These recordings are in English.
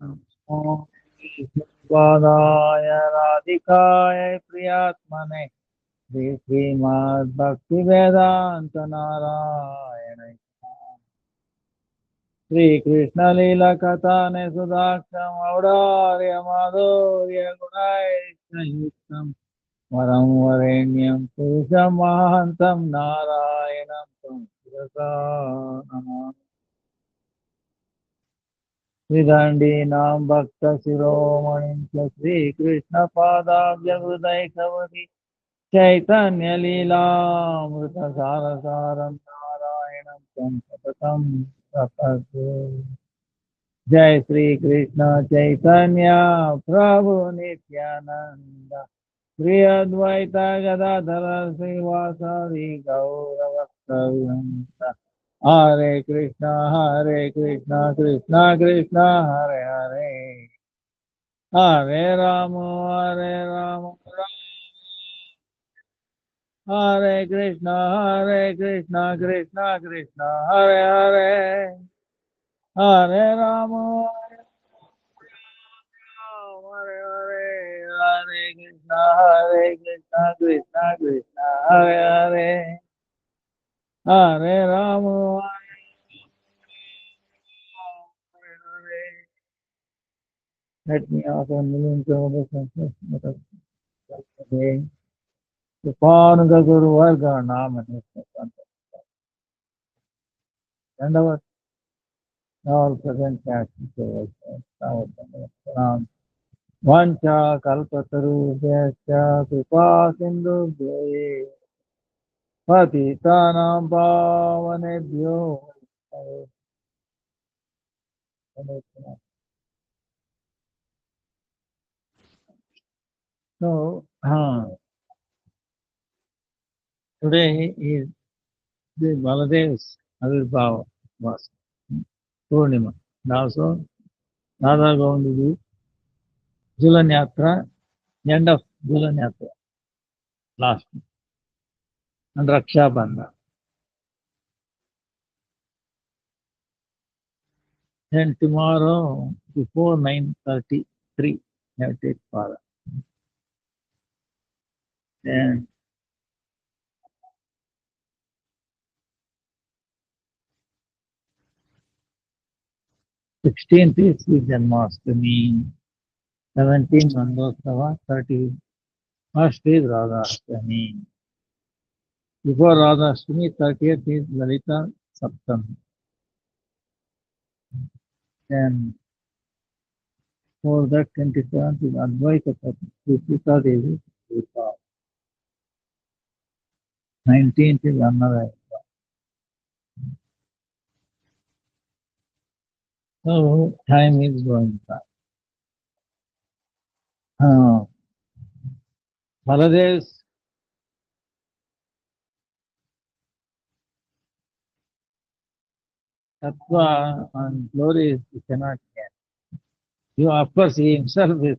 नमो विष्णुपादाय राधिकाय प्रियात्मने श्रीमद्भक्तिवेदान्त नारायण श्रीकृष्ण लीला कथाने सुधाक्षम औदार्य माधुर्य गुणैः वरं वरेण्यं पुरुषं महान्तं नारायणं तं शिरसा नमामि। श्रीदण्डीनां भक्तशिरोमणिं च श्रीकृष्णपादाब्जहृदयकवति चैतन्यलीलामृतसारसारं नारायणं तं सततं प्रपद्ये। जय श्री कृष्ण चैतन्य प्रभु नित्यानंद श्री अद्वैत गदाधर श्रीवासादि गौरवक्तवृंद हरे कृष्ण कृष्ण कृष्ण हरे हरे हरे राम हरे Krishna Krishna Krishna Hare Hare Hare Ram Hare Hare Hare Krishna Krishna Krishna Hare Hare Hare Ram Hare Hare. Let me also kneel to the today. The Panaga Guru Varga Nama and our all present cast Vancha Kalpataru Vyasya Kripa Sindhu Jai Patitanam Pavanebhyo. So, today is the Baladev's Avirbhava was Purnima. And also, Radha Govindiji, Julan Yatra, end of Julan Yatra, last, and Raksha Bandha. Then tomorrow, before 9:33, I have to take Para. Then 16th is the Janmashtami, 17th Mandosava, 31st is Radhashtami. Before Radhashtami, 30th is Lalita Saptami. Then for that 27th is Advaita Sita Devi Sita. 19th is another. So time is going by. Baladev's Tattva and glory you cannot get. You, of course, he himself is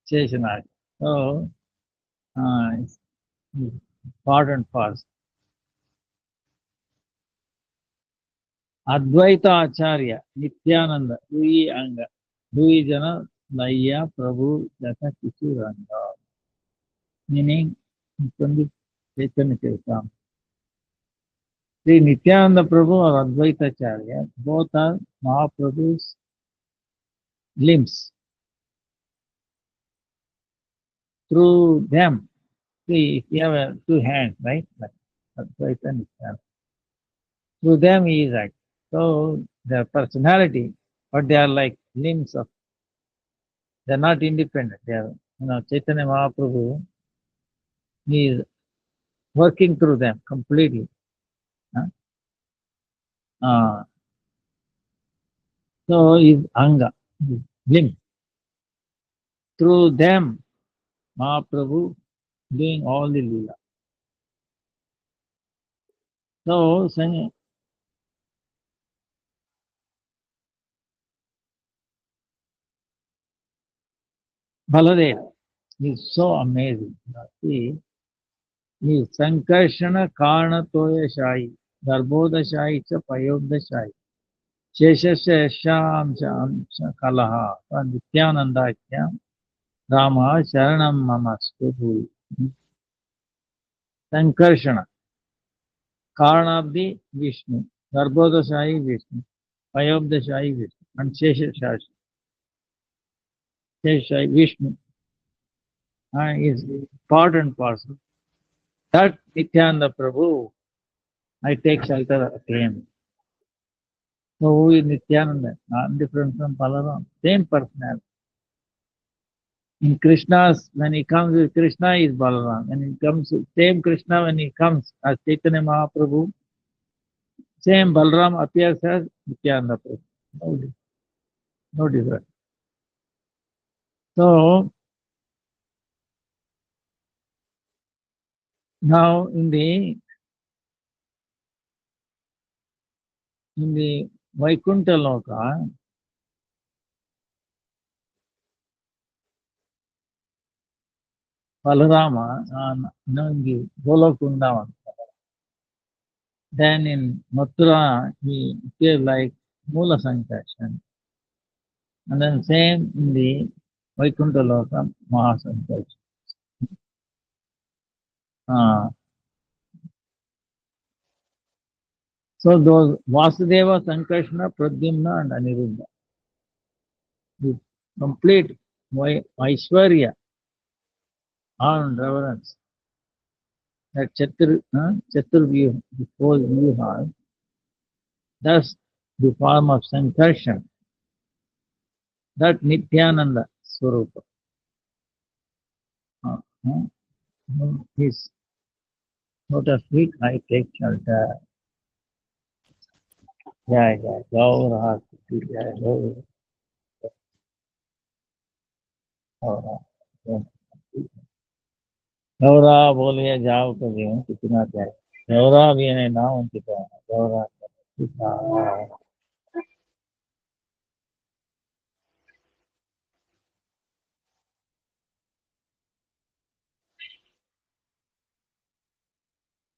Sheshanag. So, it's part and parcel. Advaita Acharya, Nityananda, Dui Anga, Dui Jana, Laya, Prabhu, Jata Kichuranga. Meaning, Pandit Chaitanya Charitamrita. Sri Nityananda Prabhu or Advaita Acharya, both are Mahaprabhu's limbs. Through them, see, if you have two hands, right? Like Advaita and Nityananda. Through them he is acting. So their personality, but they are like limbs of, they are not independent. They are, Chaitanya Mahaprabhu, he is working through them completely. Huh? So is Anga, his limb. Through them, Mahaprabhu doing all the Leela. So, Baladev is so amazing. See, he is Sankarshana Karna Toya Shai, Garbhoda Shai, Payodha Shai. Sheshasya Sham Kalaha Nityanandakyam Rama Sharanam Mamastu. Sankarshana, Karnabdi Vishnu, Garbhodashayi Vishnu, Payobdashayi Vishnu, and Sheshashayi Vishnu is part and parcel. That Nityananda Prabhu, I take shelter of him. So who is Nityananda? Not different from Balaram. Same personality. In Krishna's, when he comes with Krishna, he is Balaram. When he comes with same Krishna, when he comes as Chaitanya Mahaprabhu, same Balaram appears as Nityananda Prabhu. No difference. So now in the Vaikuntha Loka, Balarama, in the Golokunda, then in Mathura, he appears like Mula Sankarshan. And then same in the Vaikuntha Loka, Mahasankarshan. So those Vasudeva, Sankarshana, Pradyumna and Aniruddha, the complete Aishwarya and reverence, that Chaturvyuha, the whole Vyuha, thus the form of Sankarshan, that Nityananda Swarupa. His notice feet, I take shelter. Jai Jai Gaura Jai Gaura Gaura बोलिए जाओ तो जीवन कितना जाए गौरा भी ने नाम कितना Gaura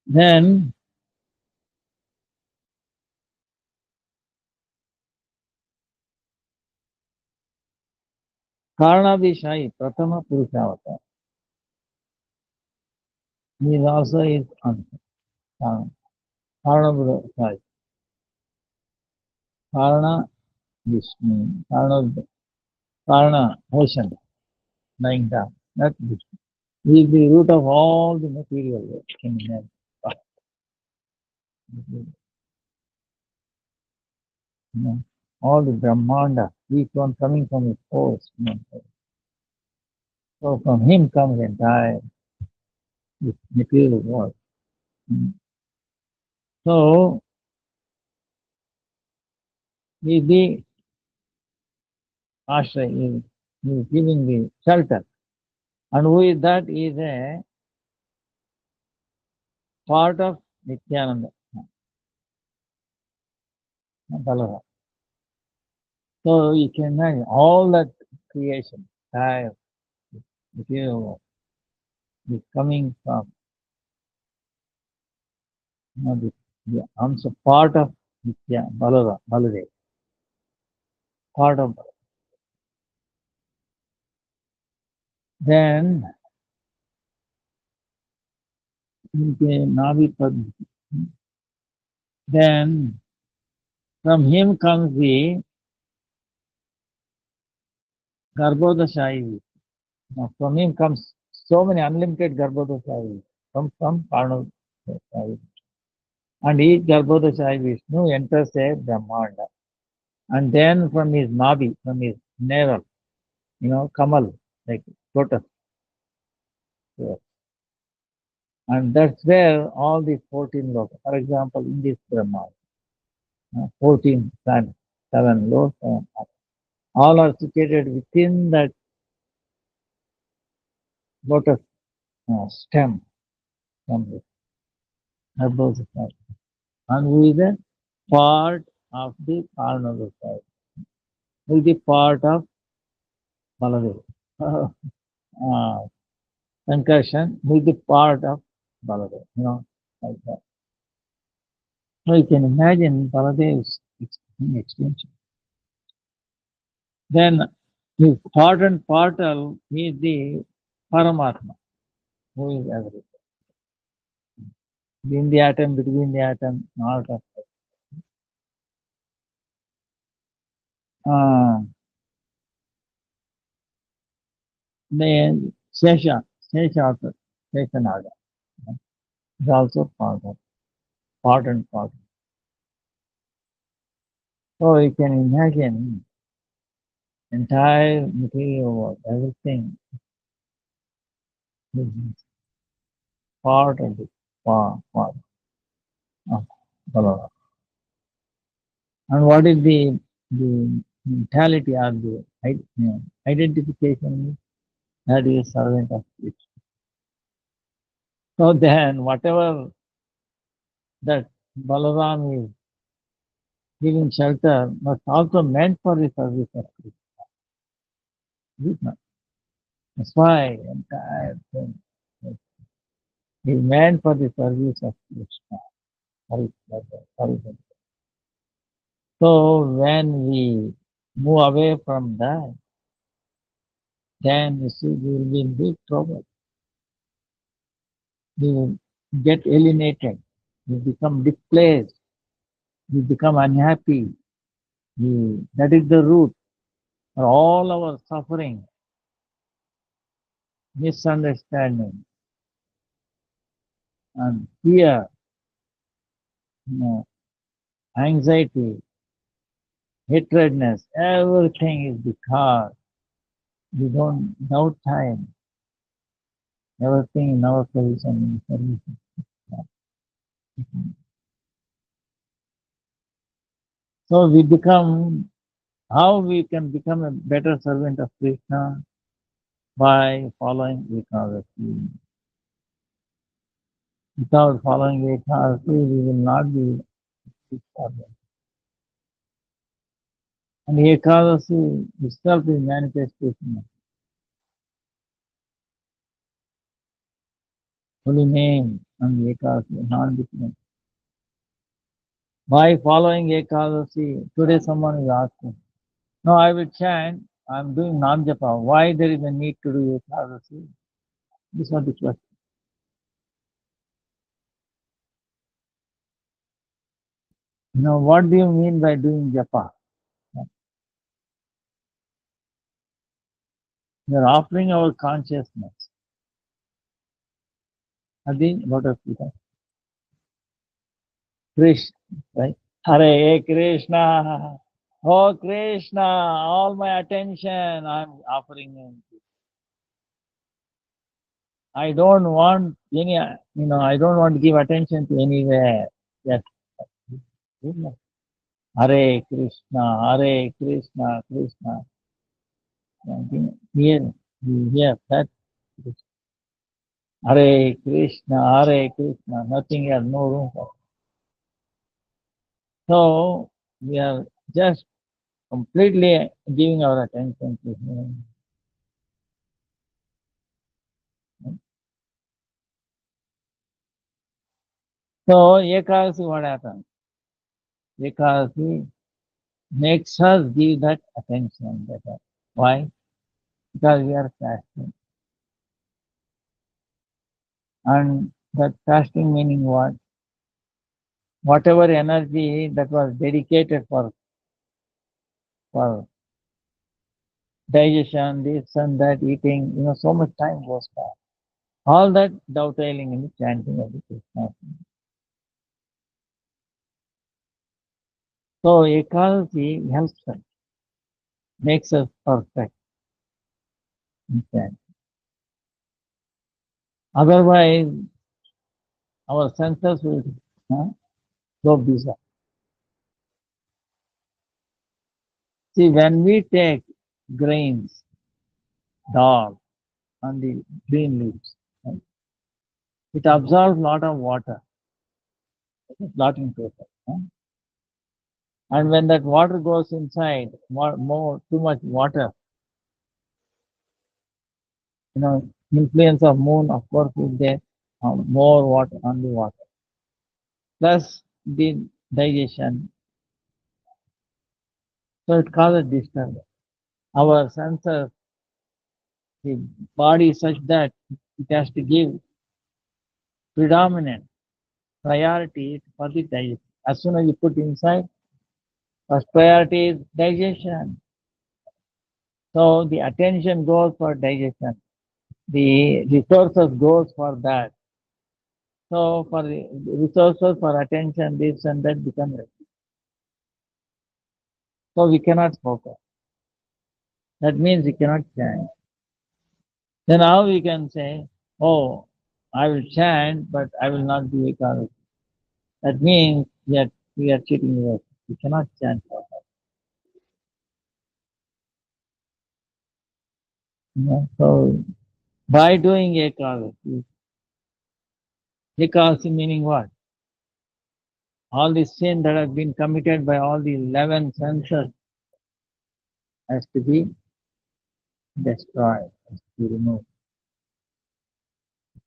then Karnabhishayi Prathama Purushavata, he is also his answer. Karnabhishayi Karna Vishnu Karna ocean lying down, not Vishnu. He is the root of all the material world. All the Brahmanda, each one coming from his source. So from him comes the entire material world. So he is the ashray, he is giving the shelter. And who is that? He is a part of Nityananda, Balara. So you can imagine all that creation, entire material world is coming from the also part of Nitya, Baladev, part of Balara. Then then from him comes the Garbhodashayi. Now from him comes so many unlimited Garbhodashayi come from Karnavashayi. And each Garbhodashayi Vishnu enters a Brahmanda. And then from his Nabi, from his navel, Kamal, like lotus. Yeah. And that's where all these 14 lokas, for example, in this Brahma, 14 planets, 7 lows, 7 ups, all are situated within that lotus stem from the Garbhodashayi. And who is a part of the Karnavashayi, who is the part of Baladev. Sankarshan, who is the part of Baladev, like that. So you can imagine Baladev's in extension. Then his part and parcel is the Paramatma, who is everything. In the atom, between the atom, all that. Then Shesha also, Sheshanaga is also part and parcel. So you can imagine entire material world, everything is part of the part of Balaram. And what is the mentality or the identification? That is servant of Krishna. So then whatever that Balaram is giving shelter must also meant for the service of Krishna. That's why entire thing is meant for the service of Krishna. So when we move away from that, then you see we will be in big trouble. We will get alienated. We become displaced. We become unhappy. That is the root for all our suffering, misunderstanding, and fear, you know, anxiety, hatredness. Everything is because we don't doubt time. Everything in our position is service. So we become, how we can become a better servant of Krishna? By following Ekadasi. Without following Ekadasi, we will not be servant. And Ekadasi itself is manifestation. Holy name and Ekadasi, not different. By following Ekadasi, today someone is asking, no, I will chant, I'm doing Nam Japa. Why there is a need to do Ekadasi? This was the question. What do you mean by doing Japa? We are offering our consciousness. Adi, what of Krishna, right? Hare Krishna. Oh Krishna, all my attention I'm offering him. I don't want any, I don't want to give attention to anywhere. Yes. Hare Krishna, Hare Krishna, Krishna. Here, here, that. Hare Krishna, Hare Krishna, nothing else, no room for. So we are just completely giving our attention to him. So Ekadasi, what happens? Ekadasi makes us give that attention better. Why? Because we are fasting. And that fasting meaning what? Whatever energy that was dedicated for digestion, this and that, eating, so much time goes by. All that dovetailing in the chanting of the Krishna. So Ekadasi helps us, makes us perfect in chanting. Otherwise, our senses will go busy. See, when we take grains, dal, on the green leaves, right, it absorbs a lot of water, blotting paper. And when that water goes inside, too much water, influence of moon, of course, is there, more water on the water. Plus the digestion, So it causes disturbance. Our senses, the body is such that it has to give predominant priority for the digestion. As soon as you put inside, first priority is digestion. So the attention goes for digestion. The resources goes for that. So for the resources for attention, this and that become less. So we cannot focus. That means we cannot chant. Then how we can say, oh, I will chant, but I will not be Ekadasi. That means we are cheating ourselves. We cannot chant for that. So by doing Ekadasi, Ekadasi meaning what? All the sin that has been committed by all the 11 senses has to be destroyed, has to be removed,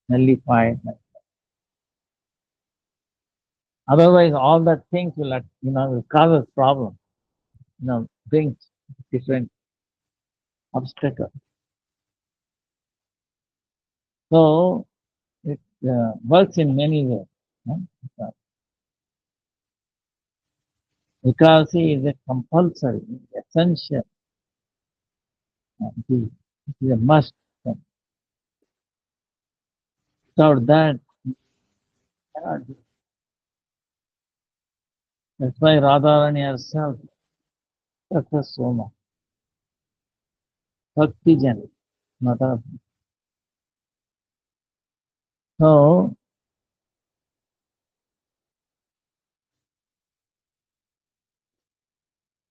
nullified. Otherwise, all that things will cause us problem, brings different obstacles. So it works in many ways. Ekadasi is a compulsory, essential, it is a must. Without that, cannot do. That's why Radharani herself suffers so much. Bhakti Jan, Mother. So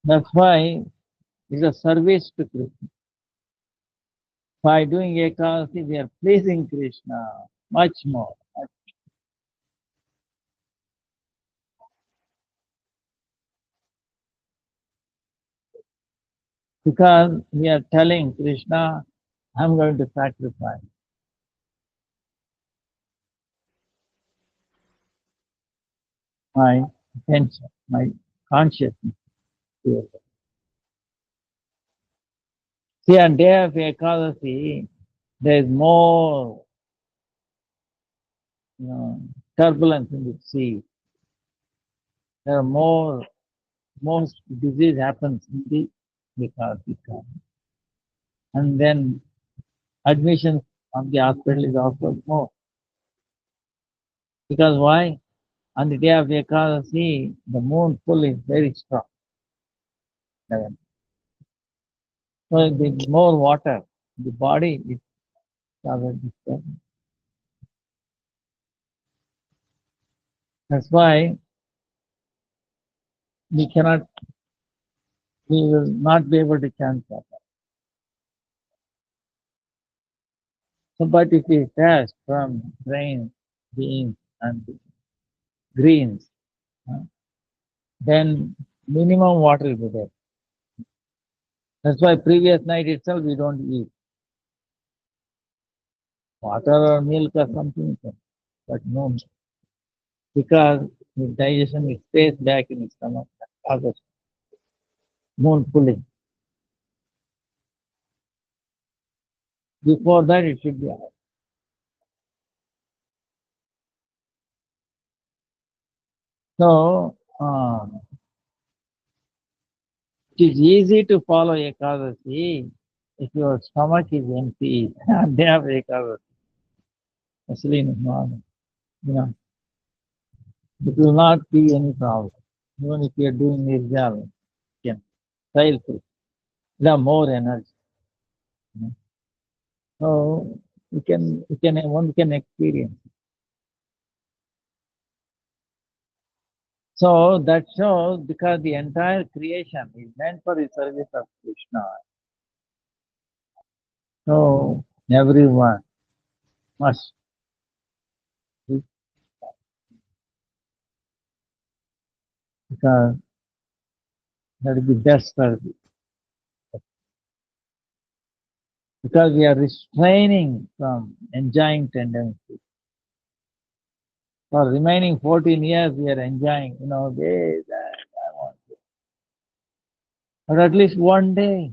that's why it's a service to Krishna. By doing Ekadasi, we are pleasing Krishna much more. Because we are telling Krishna, I'm going to sacrifice my attention, my consciousness to you. See, on day of Ekadasi, there is more turbulence in the sea. There are most disease happens in the Ekadasi time. And then admissions on the hospital is also more. Because why? On the day of Ekadasi, the moon full is very strong. So the more water, the body is covered with water. That's why we cannot, we will not be able to chant that. So, but if we fast from grains, beans, and greens, uh, then minimum water will be there. That's why previous night itself we don't eat water or milk or something, but no, because the digestion is stays back in the stomach, causes moon pulling. Before that, it should be out. So, it is easy to follow Ekadasi if your stomach is empty and they have Ekadasi. Actually, no, it will not be any problem. Even if you are doing Nirjala, you can fail to. You have more energy. So one can experience. So that shows because the entire creation is meant for the service of Krishna. So everyone must do because that is the best service. Because we are restraining from enjoying tendency. For remaining 14 years, we are enjoying, this, that, I want. But at least one day,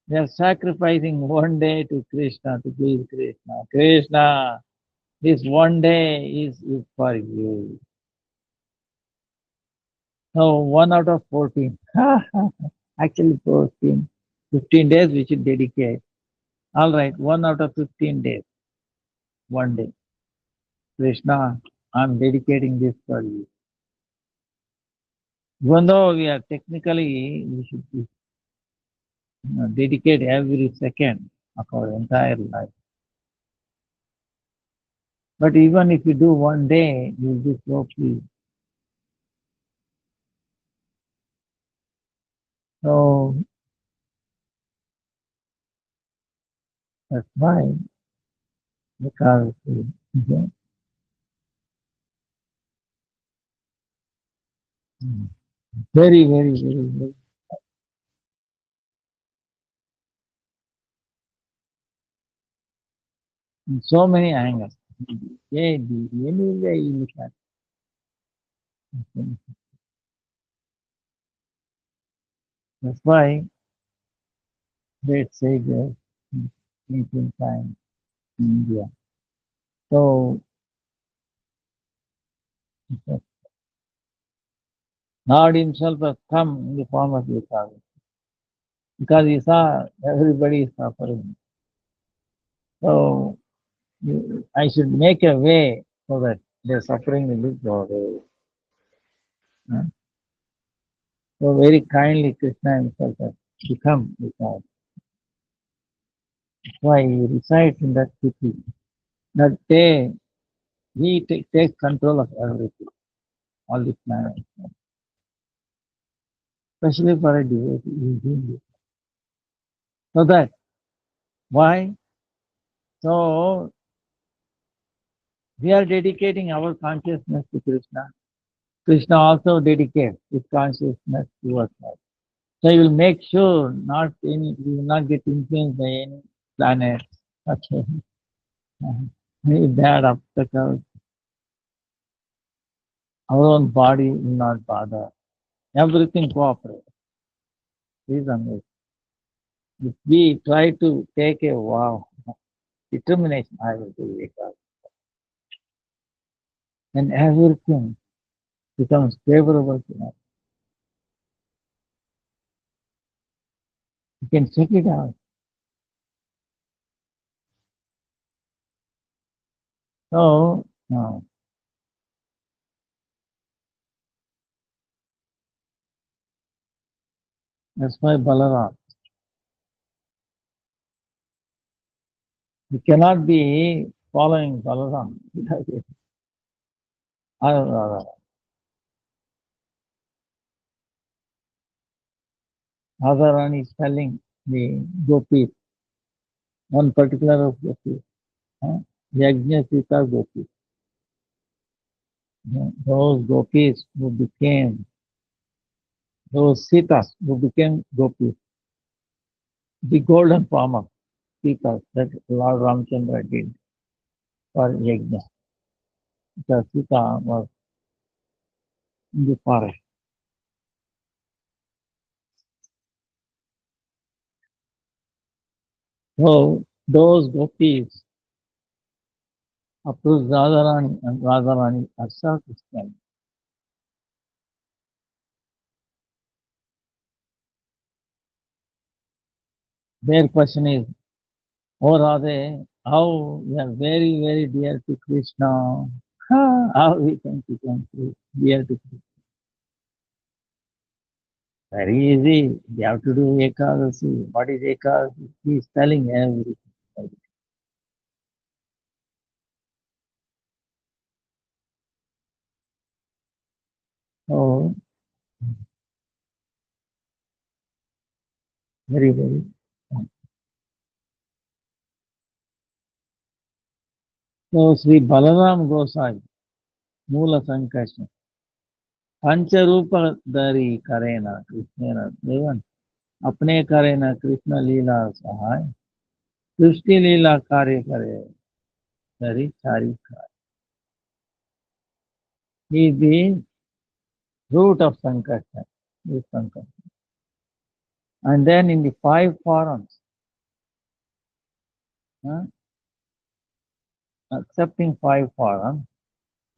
they are sacrificing one day to Krishna, to please Krishna. Krishna, this one day is for you. So 1 out of 14. Actually 14. 15 days we should dedicate. All right, 1 out of 15 days. One day. Krishna, I'm dedicating this for you. Even though we are technically, we should dedicate every second of our entire life. But even if you do one day, you'll be so pleased. So that's why, because okay, very, very, very, very, in so many angles. Yeah, any way you look at it. That's why great saviors in ancient times in India. So God Himself has come in the form of Ekadasi because He saw everybody is suffering. So I should make a way so that their suffering will go away. Huh? So very kindly Krishna Himself has become Ekadasi. That's why He resides in that city. That day He takes control of everything, all the planets, especially for a devotee. He is doing this. So that why? So we are dedicating our consciousness to Krishna. Krishna also dedicates his consciousness towards us. So you will make sure you will not get influenced by any planet. Okay. Any bad obstacles. Our own body will not bother. Everything cooperates. This is amazing. If we try to take a vow, determination, I will do it, then everything becomes favorable to us. You can check it out. So, no, that's why Balaram. You cannot be following Balaram. Radharani is telling the gopis, one particular of gopis, Yajna Sita gopis. Those gopis who became, those Sitas who became gopis, the golden form of Sitas that Lord Ramchandra did for Yajna. Because Sita was in the forest. So those gopis approached Radharani and Radharani herself is telling. Their question is, oh Radhe, how we are very, very dear to Krishna. How we can become dear to Krishna? Very easy. We have to do Ekadasi. What is Ekadasi? He is telling everything. So, very, very. So, Sri Balaram Gosai, Mula Sankashna, Pancharupa Dari Karena, Krishna, Devan, अपने करे न कृष्ण लीला सहाय सृष्टि लीला कार्य करे धरी सारी खाए. He is the root of Sankasha. This Sankasha. And then in the 5 forums, accepting 5 forums,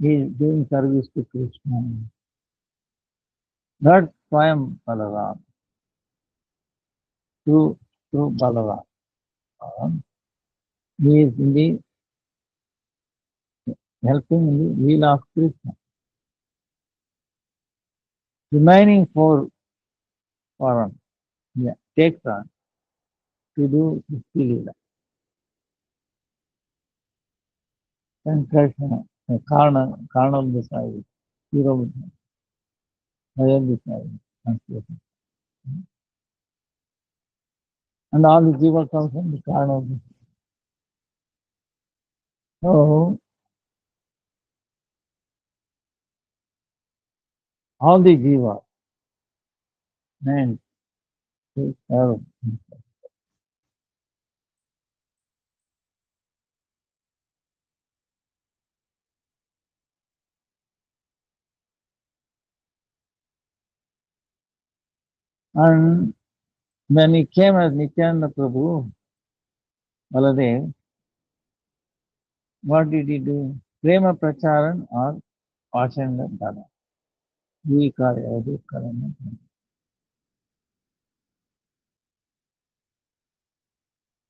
he is doing service to Krishna. That's Swayam Balaram, through Balaram. He is in the helping in the wheel of Krishna. Remaining 4 forums, takes on to do the Lila. Sankarshana, Karna Desai, Hero Desai, and all the Jiva comes from the Karna. So, all the Jiva meant to serve. And when he came as Nityananda Prabhu, Baladev, what did he do? Prema Pracharan or Ashanga Dada. He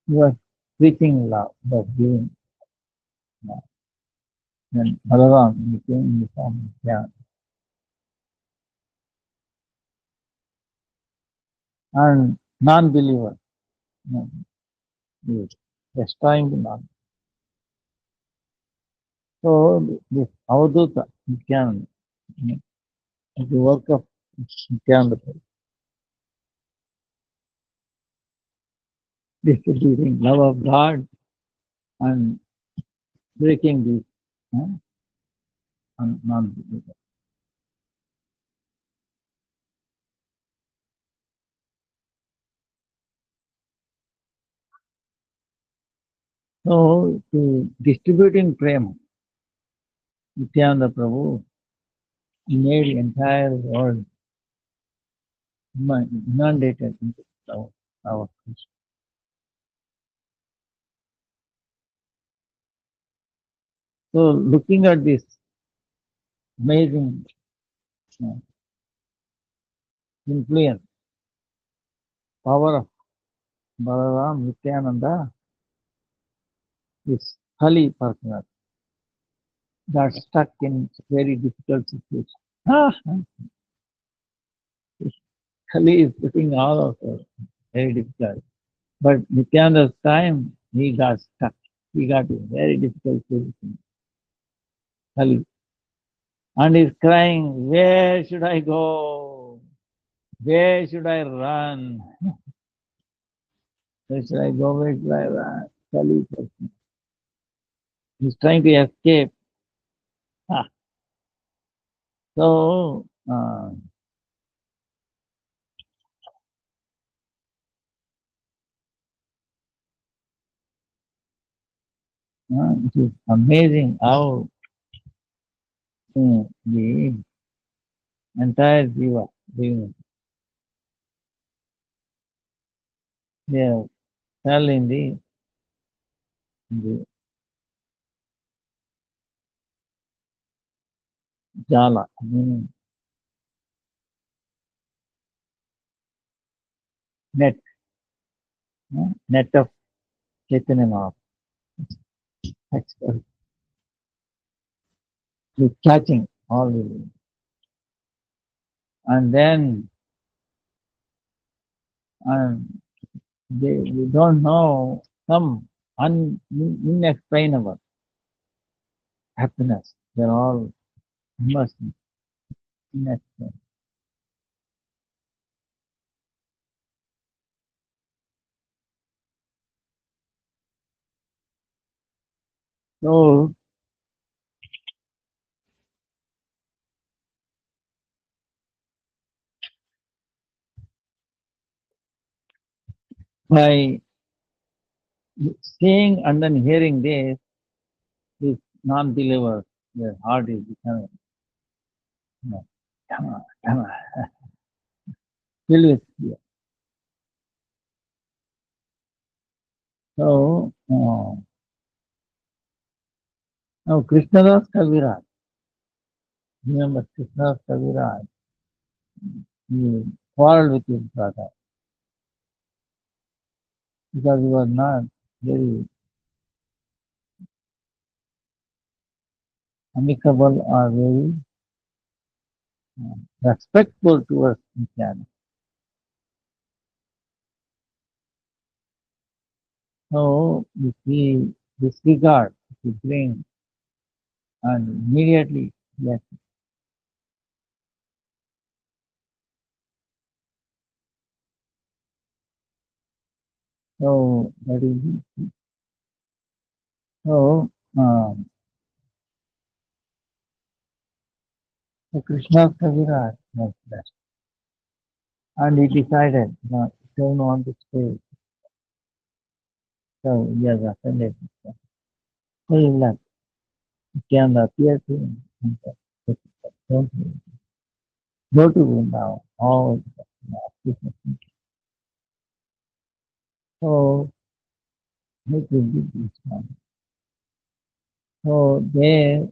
was preaching love, was giving love. Then Balaram became in the form of Jnana. And non-believer, he was destroying the non. So this Avaduta, Nityananda, the work of Nityananda, distributing love of God and breaking these non-believers. So to distributing prema, Nityananda Prabhu, he made the entire world inundated into our Krishna. So looking at this amazing influence, power of Balaram Nityananda, this holy personality got stuck in very difficult situation. Kali is putting all of us very difficult. But Nityananda's time, he got stuck. He got a very difficult position. Kali. And he's crying, where should I go? Where should I run? Where should I go? Where should I run? Kali. He's trying to escape. Ah. So, it is amazing how the entire Jiva, they fell in the jala, meaning net, net of Chaitanya Mahaprabhu. With catching all the, and then we don't know some inexplainable happiness. They're all immersed in inexplainable. So by seeing and then hearing this, these non-believers, their heart is becoming, come on, filled with fear. So, now Krishnadas Kaviraj, remember Krishnadas Kaviraj, he quarreled with his brother because he was not very amicable or very respectful towards Nityananda. So, if he disregards, if he brings, and immediately, yes, so that is it. So, so Krishna's Kaviraj was best. And he decided, no, he don't want to stay. So he has offended himself. So he left. He can appear to him and said, don't go to Vrindavan. All Krishna. So he could be this one. So there,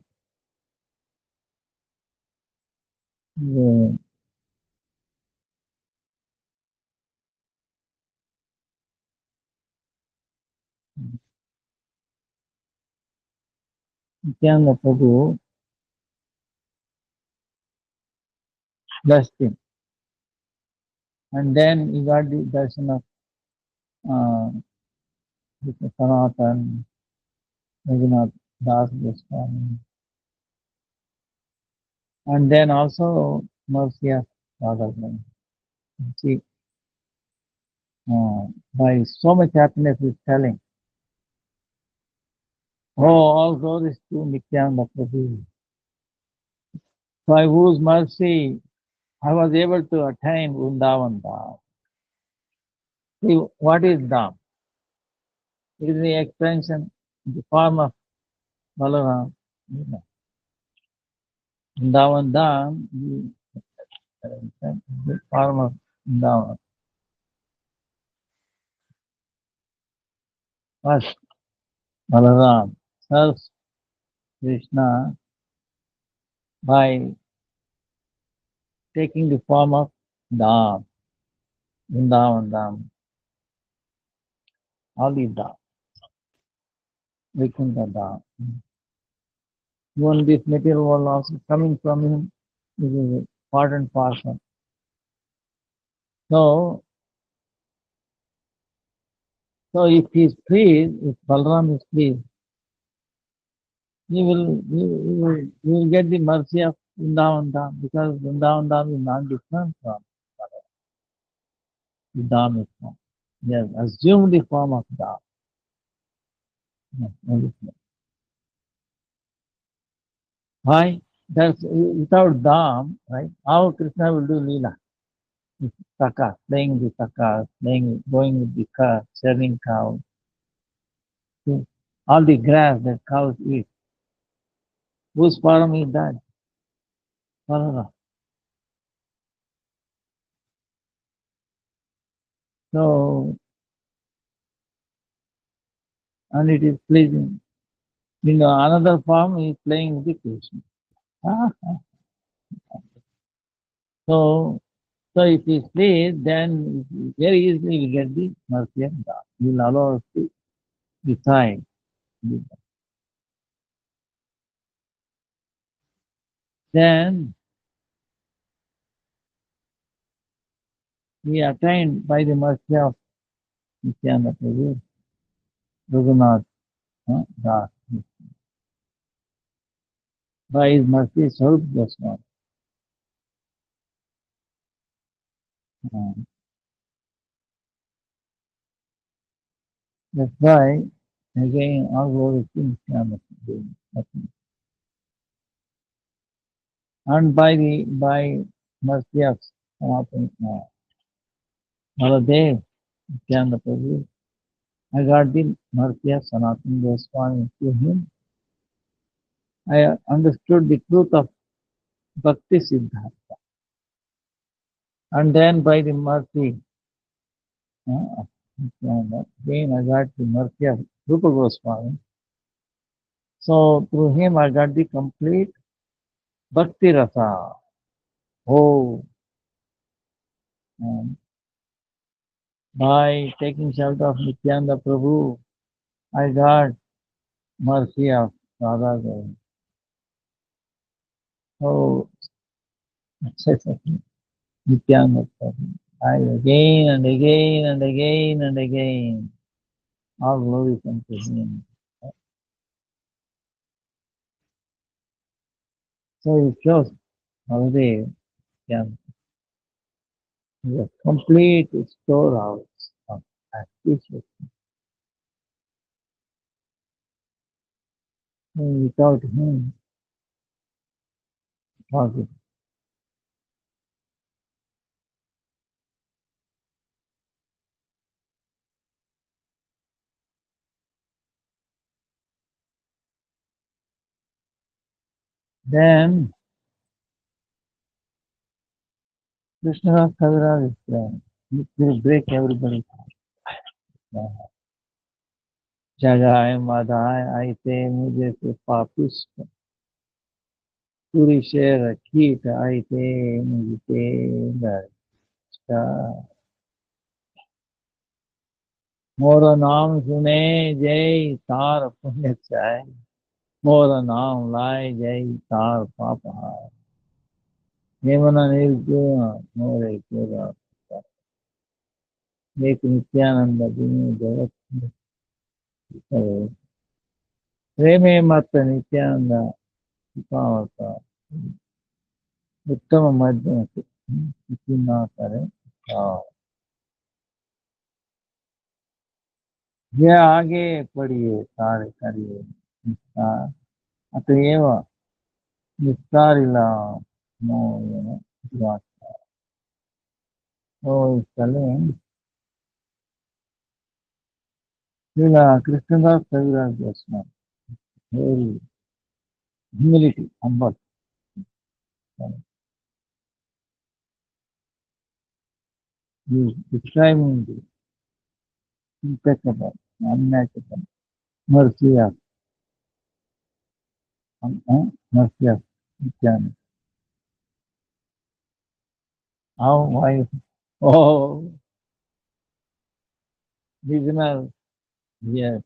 the Nityananda Prabhu blessed him. And then he got the darshan of uh, Sanatan, Raghunath Das Goswami, and then also mercy of Radharani. See, by so much happiness is telling, oh, all glories to Nityananda Prabhu, by whose mercy I was able to attain Vrindavan Dham. See, what is Dham? It is the extension, the form of Balaram. Vrindavan Dham, the form of Vrindavan. First, Balaram serves Krishna by taking the form of Dham, Vrindavan Dham, all these Dham, Vaikuntha Dham. Even this material world also coming from him is a part and parcel. So, so if he is pleased, if Balram is pleased, he will get the mercy of Vrindavan Dham because Vrindavan Dham is not different from the Dham itself. He has assumed the form of Dham. Yes. Why? That's without Dham, right? How Krishna will do Leela? Saka, playing the Saka, playing, going with the car, serving cows, all the grass that cows eat. Whose farm is that? Balaram. So, and it is pleasing. Another form is playing with the Krishna. Ah, So, so if he is pleased, then very easily we get the mercy of God. He will allow us to decide. Then we attained by the mercy of Nityananda Prabhu, Raghunath Das. By his mercy, Swarup Goswami. Um, That's why, again, all glory to Nityananda Prabhu. And by mercy of Sanatana Baladev, Nityananda Prabhu, I got the mercy of Sanatana Goswami. To him, I understood the truth of Bhakti Siddhartha. And then by the mercy Again, I got the mercy of Rupa Goswami. So through him, I got the complete Bhakti Rasa. Oh, and by taking shelter of Nityananda Prabhu, I got mercy of Radha Govinda. So, Nityananda Prabhu. I again and again and again and again, all glory comes to him. So it shows how they can the complete storehouse of activity. Without him, possible. Then Krishna Kavira is there. It will break everybody's heart. Jagai Madhai Aite Mujhe se Papishta Puri Shera Kita Aite Mujhe Darshta Mora Naam Sune Jai Tar Punya Chai Mora Naam Lai Jai Tar Papa Yamana Nirguna More Kura Ek Nityananda Dini Jagat Preme Mata Nityananda Pavata उत्तम मध्यम से किसी ना करे और ये आगे पढ़िए सारे करिए निस्तार अतएव निस्तारिला नो बात तो चले Krishnadas Kaviraj Goswami very humility humble you describing the impeccable unmatchable mercy of mercy of Nityananda. How why oh listener yes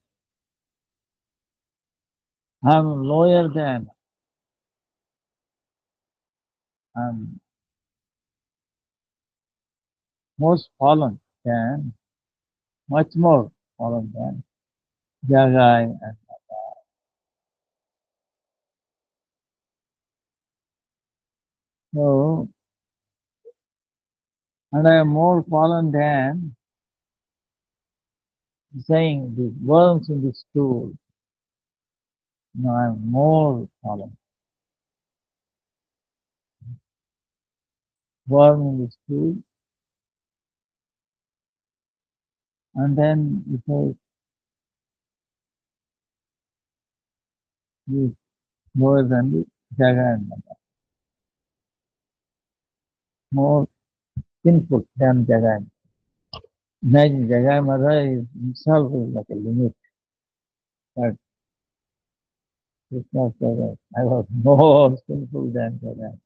I'm lower than I'm most fallen than much more fallen than Jagai and so and I am more fallen than saying the worms in the stool. No, I am more fallen. Worm in the stool. And then it says he is lower than the Jagai and Mata. More sinful than Jagai. Imagine Jagai Mata is himself is like a limit. But Krishna said I was more sinful than Jagai.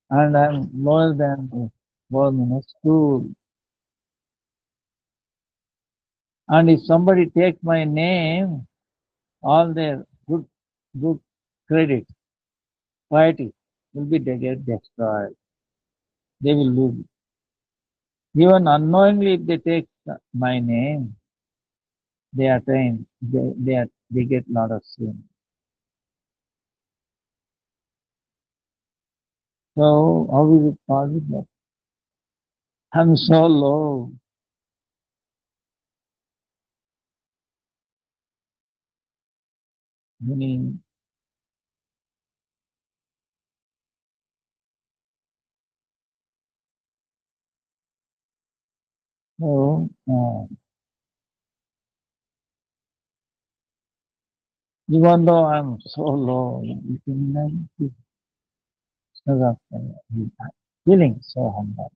And I'm lower than the worm in a stool. And if somebody takes my name, all their good credit, piety will be get destroyed. They will lose. Even unknowingly, if they take my name, they attain, they get lot of sin. So how is it possible? I'm so low. Meaning, so even though I'm so low, you can imagine this feeling so humble.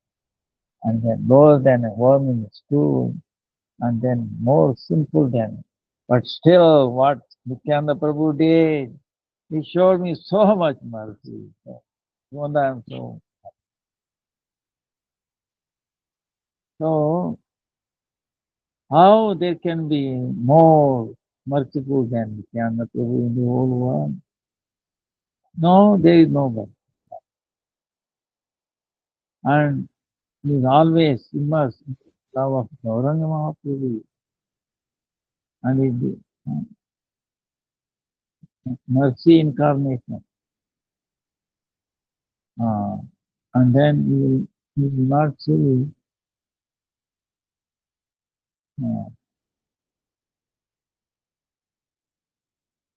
and then lower than a worm in a stool, and then more simple than. But still, what Nityananda Prabhu did, he showed me so much mercy. Even though I'm so, how there can be more merciful than Nityananda Prabhu in the whole world? No, there is nobody. And he is always immersed in the love of Gauranga Mahaprabhu and his mercy incarnation. Uh, and then you will not see, uh,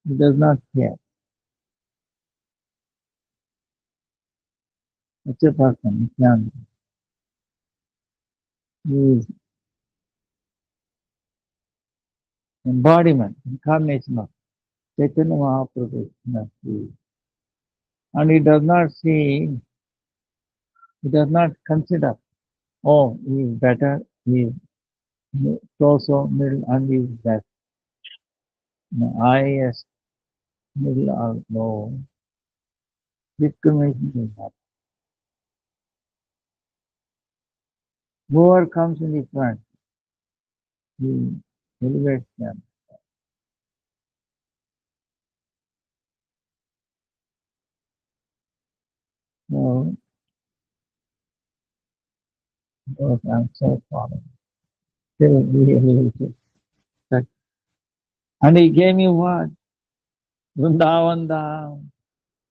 he does not care. Such a person, Nityananda, he is embodiment, incarnation of Chaitanya Mahaprabhu's mercy. And he does not see, he does not consider, oh, he is better, he is so middle, and he is best. No, highest, middle, or low. Discrimination is not. Whoever comes in the front, he elevates them. So, those I'm so sorry. Still, he elevated. And he gave me what? Vrindavan Dham.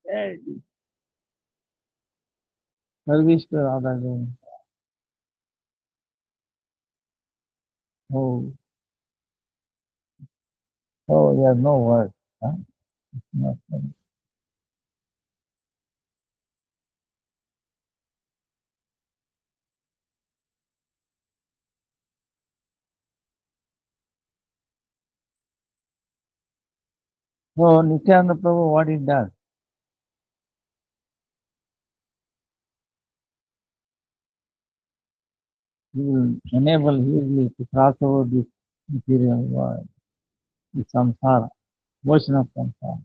Hey, service to Radha Govinda. Oh, oh, there's no word. Huh? No, so, Nityananda Prabhu, what he does, he will enable easily to cross over this material world, the samsara, ocean of samsara.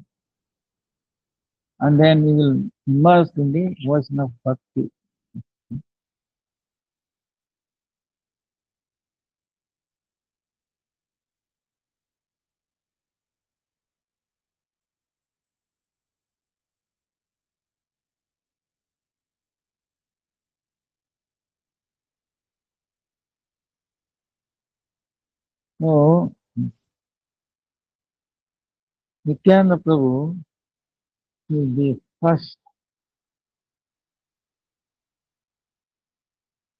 And then he will immerse in the ocean of bhakti. So, Nityananda Prabhu is the first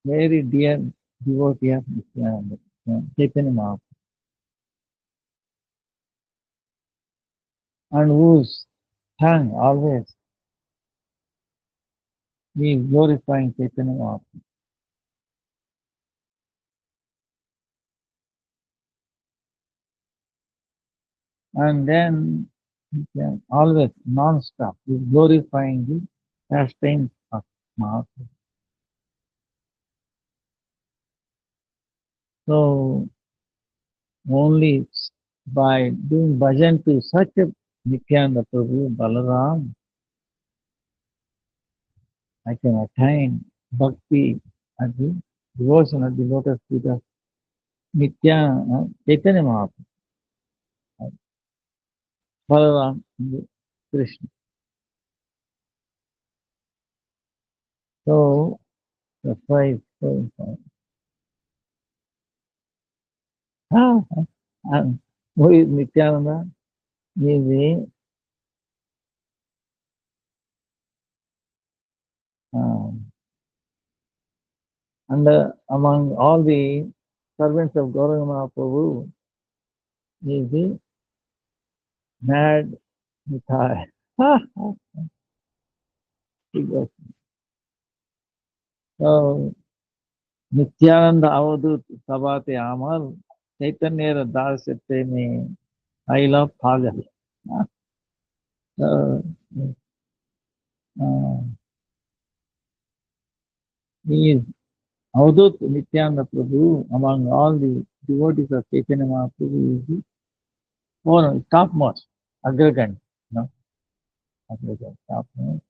very dear devotee of Nityananda, Chaitanya Mahaprabhu, and whose tongue always is glorifying Chaitanya Mahaprabhu. And then he can always non-stop is glorifying the pastimes of Mahaprabhu. So only by doing bhajan to such a Nityananda Prabhu, Balaram, I can attain bhakti at the devotion at the lotus feet of Chaitanya Mahaprabhu, Balaram, and Krishna. So that's why it's so important. Ah, who is Nityananda? He is the um, and among all the servants of Gauranga Mahaprabhu, he is the mad Mithai. So, Nityananda Avadut Sabate Amal, Chaitanya Dasate me, I love Pagal. So, uh, he is Avadut Nityananda Prabhu, among all the devotees of Chaitanya Mahaprabhu, is the topmost, Agragan, no, Agragan, topmost,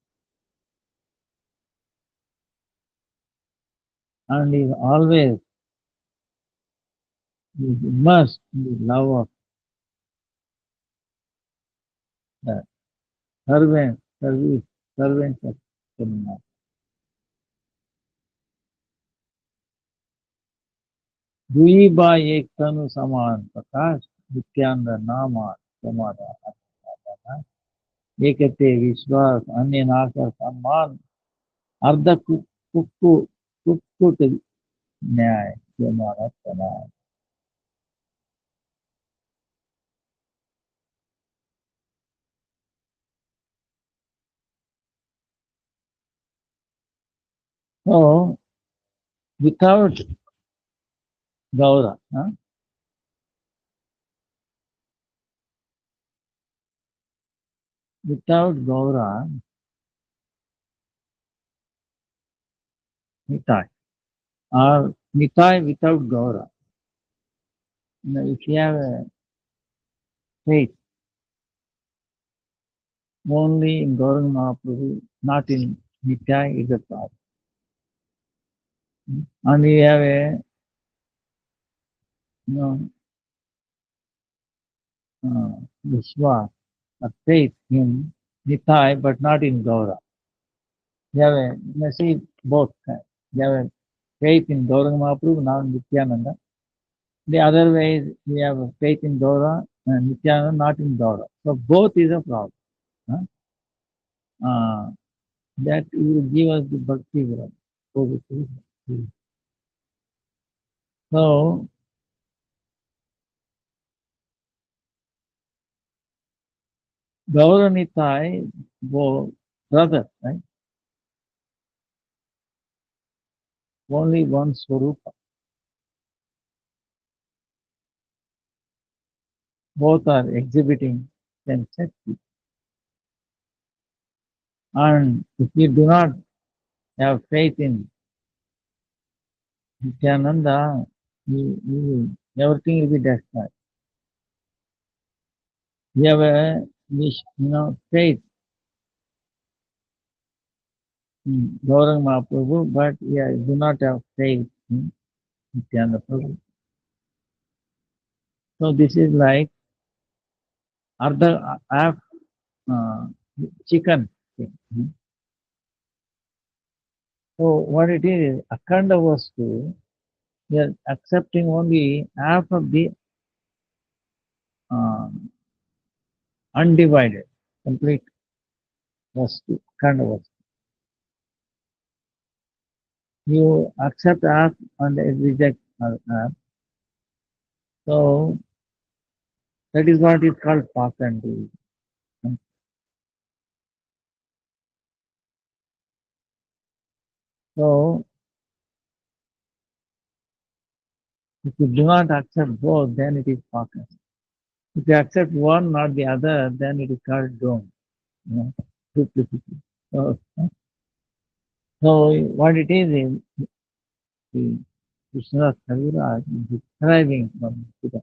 and is always immersed in the love of the servants of Chaitanya Mahaprabhu. दुई बा एक तनु समान प्रकाश नित्यानंद नामा समाधान एकते विश्वास अन्य नाकर सम्मान अर्ध कुक्कु कुक्कुट न्याय जो हमारा चला है. So without Gaura, without Gaura, Nitai, or Nitai without Gaura. If you have a faith only in Gauranga Mahaprabhu, not in Nitai, is a problem. And you have a Vishwa, a faith in Nitai, but not in Gaura. You have a, you see both kinds. You have a faith in Gauranga Mahaprabhu, not in Nityananda. The other way is we have a faith in Gaura and Nityananda, not in Gaura. So both is a problem. Huh? That will give us the bhakti growth. So Gaura Nitai, both brothers, right? Only one Swarupa. Both are exhibiting themselves. And if you do not have faith in Nityananda, everything will be destroyed. You have a faith in Gauranga Mahaprabhu, but you do not have faith in Nityananda Prabhu. So this is like half chicken thing. So what it is, Akhanda Vastu, we are accepting only half of the undivided, complete Vastu, Akhanda Vastu. You accept half and reject half. So that is what is called Pakandu. So if you do not accept both, then it is Pakan. If you accept one, not the other, then it is called Dome. Duplicity. So what it is the Krishna Kaviraj is describing from Buddha.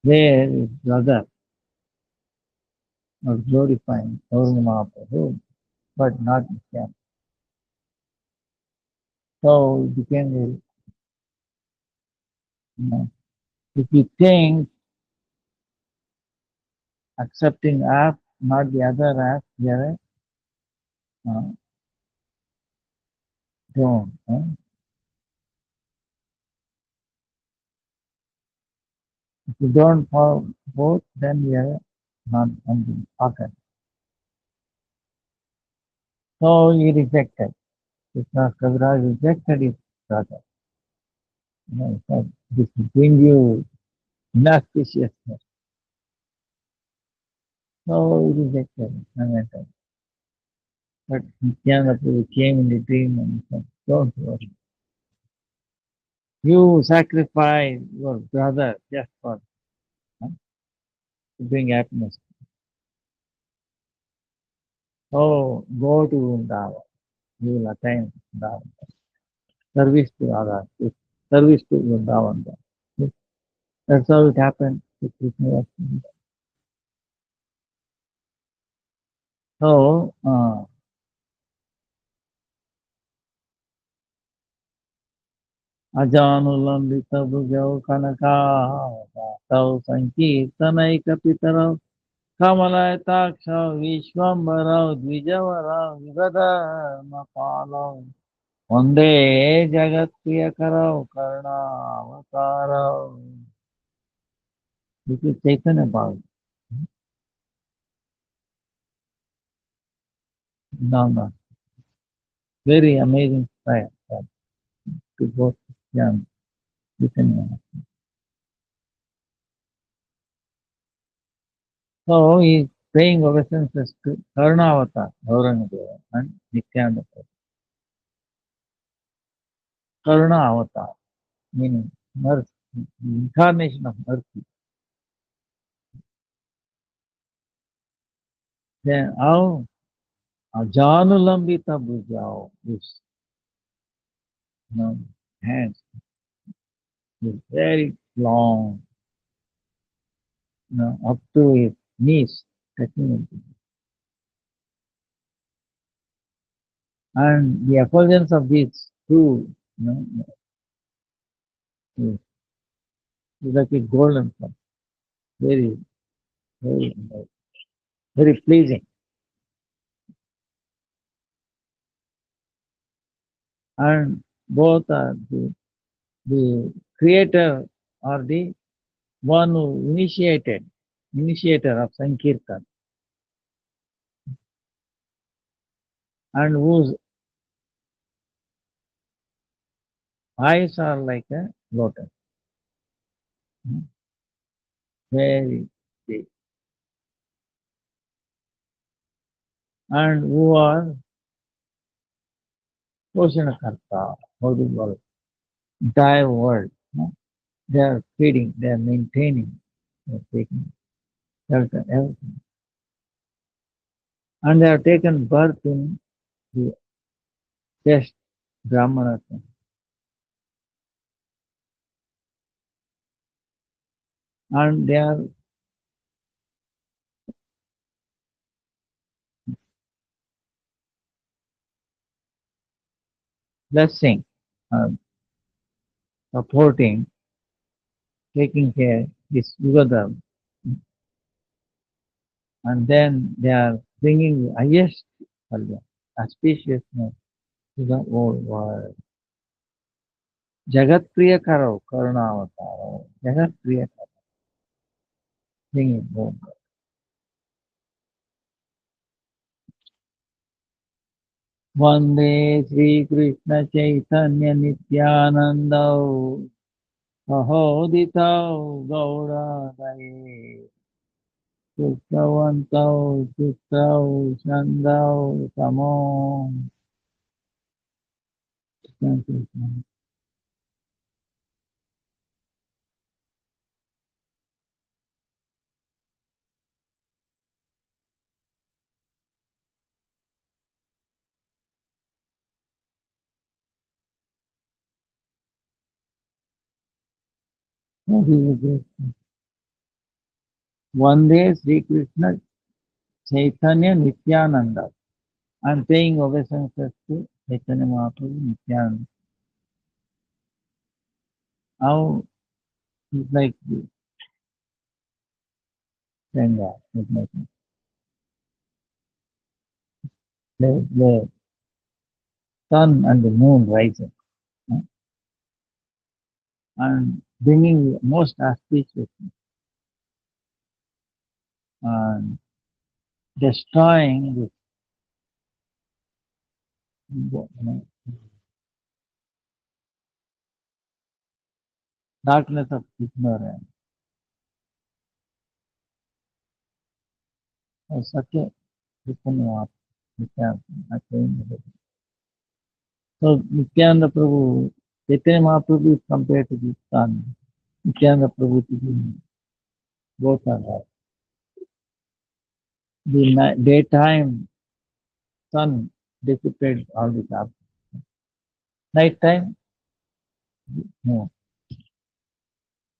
There is brother of glorifying Gauranga Mahaprabhu, but not Nityananda. So it became if you think accepting half, not the other half, you are a drone. If you don't follow both, then you are not something pocket. So he rejected. Krishna Kaviraj rejected his brother. He said, this will bring you inauspiciousness. So he rejected it. But Nityananda Prabhu came in the dream and said, don't worry. You sacrifice your brother just for to bring happiness. So go to Vrindavan. You will attain Vrindavan. service to others, service to Vrindavan. That's how it happened to Krishna. So, Ajanulambita bhujau kanaka tau sankirtanaika pitarau kamalataksha vishwambarau dvijavarau vigadharmapalau Vande jagat priyakarau karunavatarau. This is Chaitanya Bhagavat. No, no. Very amazing prayer to both young. So he is paying obeisances to Karunavatar, Gaurangadeva, and Nityananda Prabhu. Karuna Avatar, meaning mercy, incarnation of mercy. Then how Ajanulambita Bhujao is, hands is very long, up to his knees, touching it. And the effulgence of these two, is like a golden sun, very, very, very pleasing. And both are the creator or the one who initiator of Sankirtan, and whose eyes are like a lotus, very big, and who are Poshanakarta, how do you call it, entire world. They are feeding, they are maintaining, they are taking shelter, everything. And they have taken birth in the best Brahmanas. And they are blessing, uh, supporting, taking care, this Yugadam. And then they are bringing the highest auspiciousness to the whole world. Jagat Priya Karo, Karunavataro, Jagat Priya Karo, bringing home. Vande Sri Krishna Chaitanya Nityananda Sahodito Gaura Dai Sukravanto Sukrau Shandau Samo. Thank you. Vande Sri Krishna Chaitanya Nityananda. I'm paying obeisances to Chaitanya Mahaprabhu Nityananda. How it's like the Ganga, it's like the sun and the moon rising, and bringing the most auspicious and destroying this darkness of ignorance. Such a Nityananda. So Nityananda Prabhu, Chaitanya Mahaprabhu is compared to the sun. Nityananda Prabhu to the both are right. The daytime sun dissipates all the darkness. Night time moon.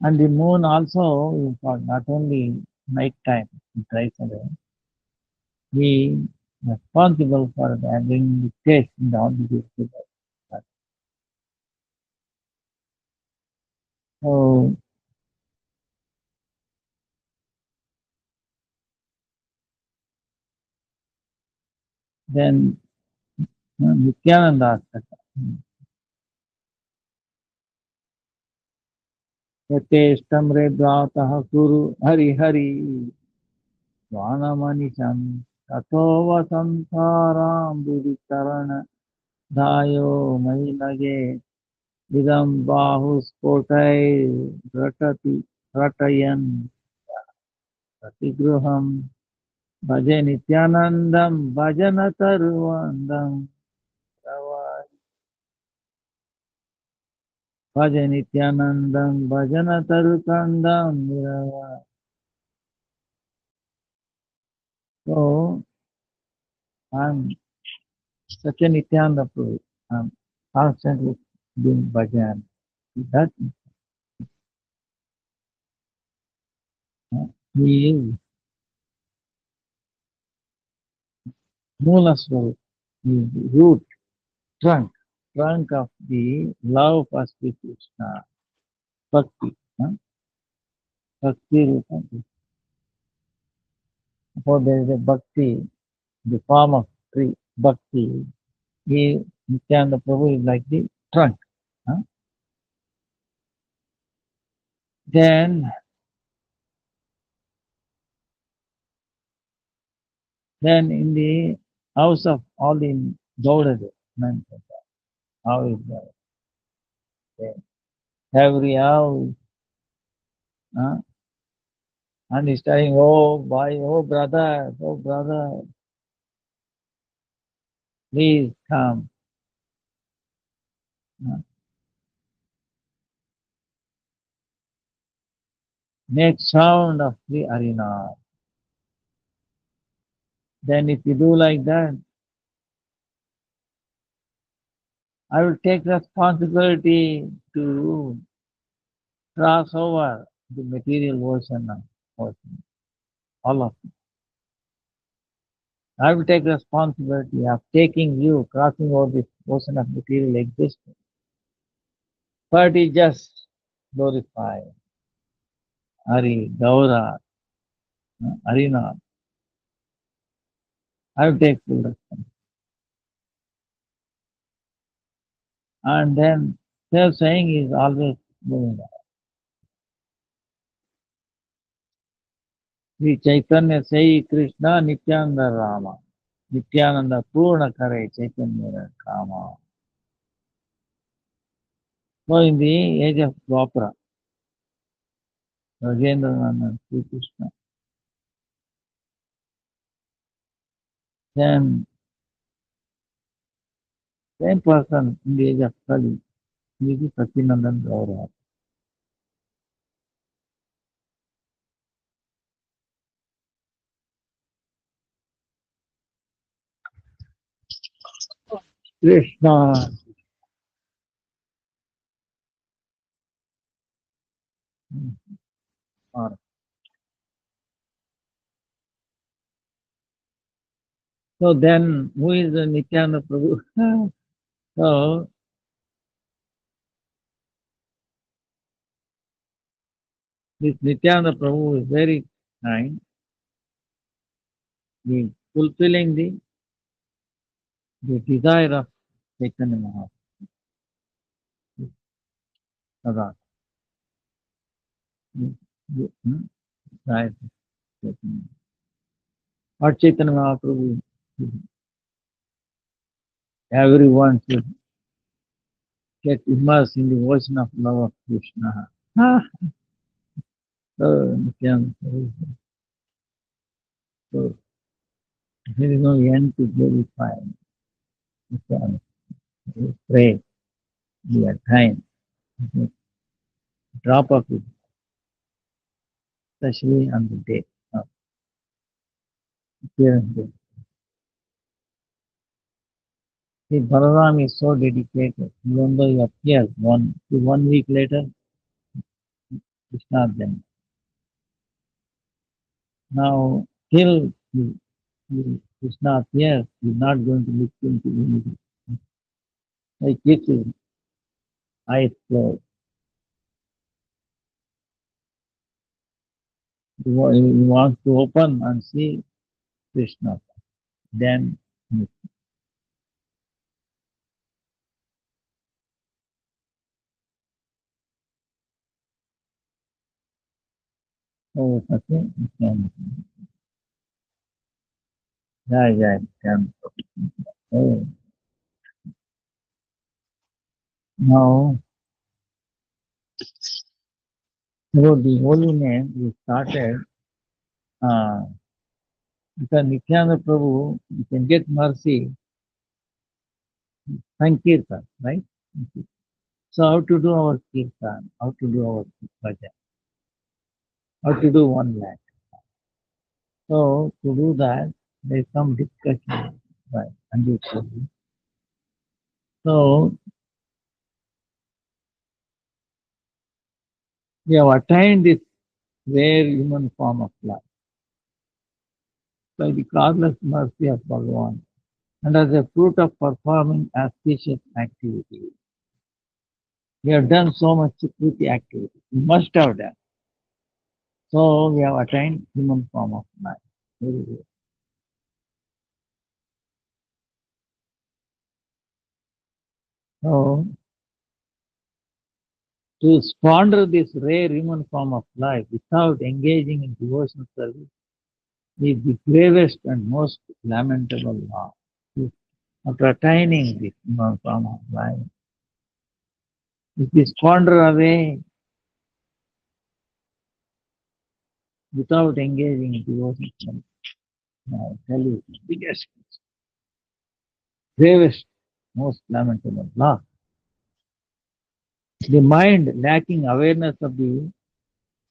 And the moon also is not only night time, it drives away. He is responsible for bringing the taste in the altitude to the. So then Nityananda asked that, यथेष्टम्रे भ्रातः कुरु हरि हरि स्वानमनिशं ततो वसन्ताराम्बुदिचरण धायो मयि नगे इदं बाहुस्फोटैर्घटति घटयन् प्रतिगृहं भजे नित्यानन्दं भजन तरुवन्दं भज नित्यानन्दं भजन तरुकन्दं निरवय. So I'm such a Nityananda Prabhu. I'm constantly doing bhajan. That he is Mula Swarup. He is the root, trunk, trunk of the love for Sri Krishna. Bhakti. Bhakti Rupa. So there is a bhakti, the form of tree, bhakti. He, Nityananda Prabhu is like the trunk. Huh? Then, then in the house of all the Gaudade, how is that? Every house, huh? And he's telling, oh boy, oh brother, please come. Huh? Make sound of the arena. Then if you do like that, I will take responsibility to cross over the material ocean of ocean, all of it. I will take responsibility of taking you, crossing over this ocean of material existence. But it just glorify Hari, Gaura, Harina. I will take full responsibility. And then self-saying is always going on. Sri Chaitanya say Krishna Nityananda Rama. Nityananda Purna Kare Chaitanya Kama. So in the age of Dwapara, Rajendra and Sri Krishna, then same person in the age of Kali, he is Satyanandan Gaura. Krishna. So then, who is the Nityananda Prabhu? So, this Nityananda Prabhu is very kind. He is fulfilling the desire of Chaitanya Mahaprabhu. Sada. Right. What Chaitanya Mahaprabhu, everyone should get immersed in the ocean of love of Krishna. Ah, so, Nityananda Prabhu. So, there is no end to glorify Nityananda. Pray, we are time. Drop of it, especially on the day of appearance day. See, Balaram is so dedicated. Even though he appears one week later, Krishna then. Now, till Krishna appears, he is not going to look into anything. He keeps his eyes closed. He wants to open and see Krishna. Then, oh, okay, yeah, yeah, can. Oh, now, through the holy name, we started, because Nityananda Prabhu, you can get mercy, Sankirtan, right? So how to do our Kirtan, how to do our bhajan, how to do 1 lakh. So to do that, there is some discussion, right? And you see. So we have attained this rare human form of life by the causeless mercy of Bhagavan and as a fruit of performing auspicious activity. We have done so much Sukriti activity. We must have done. So we have attained human form of life. Very good. So to squander this rare human form of life without engaging in devotional service is the gravest and most lamentable law. After attaining this human form of life, if we squander away without engaging in devotional service, I tell you, biggest, gravest, most lamentable law. The mind lacking awareness of the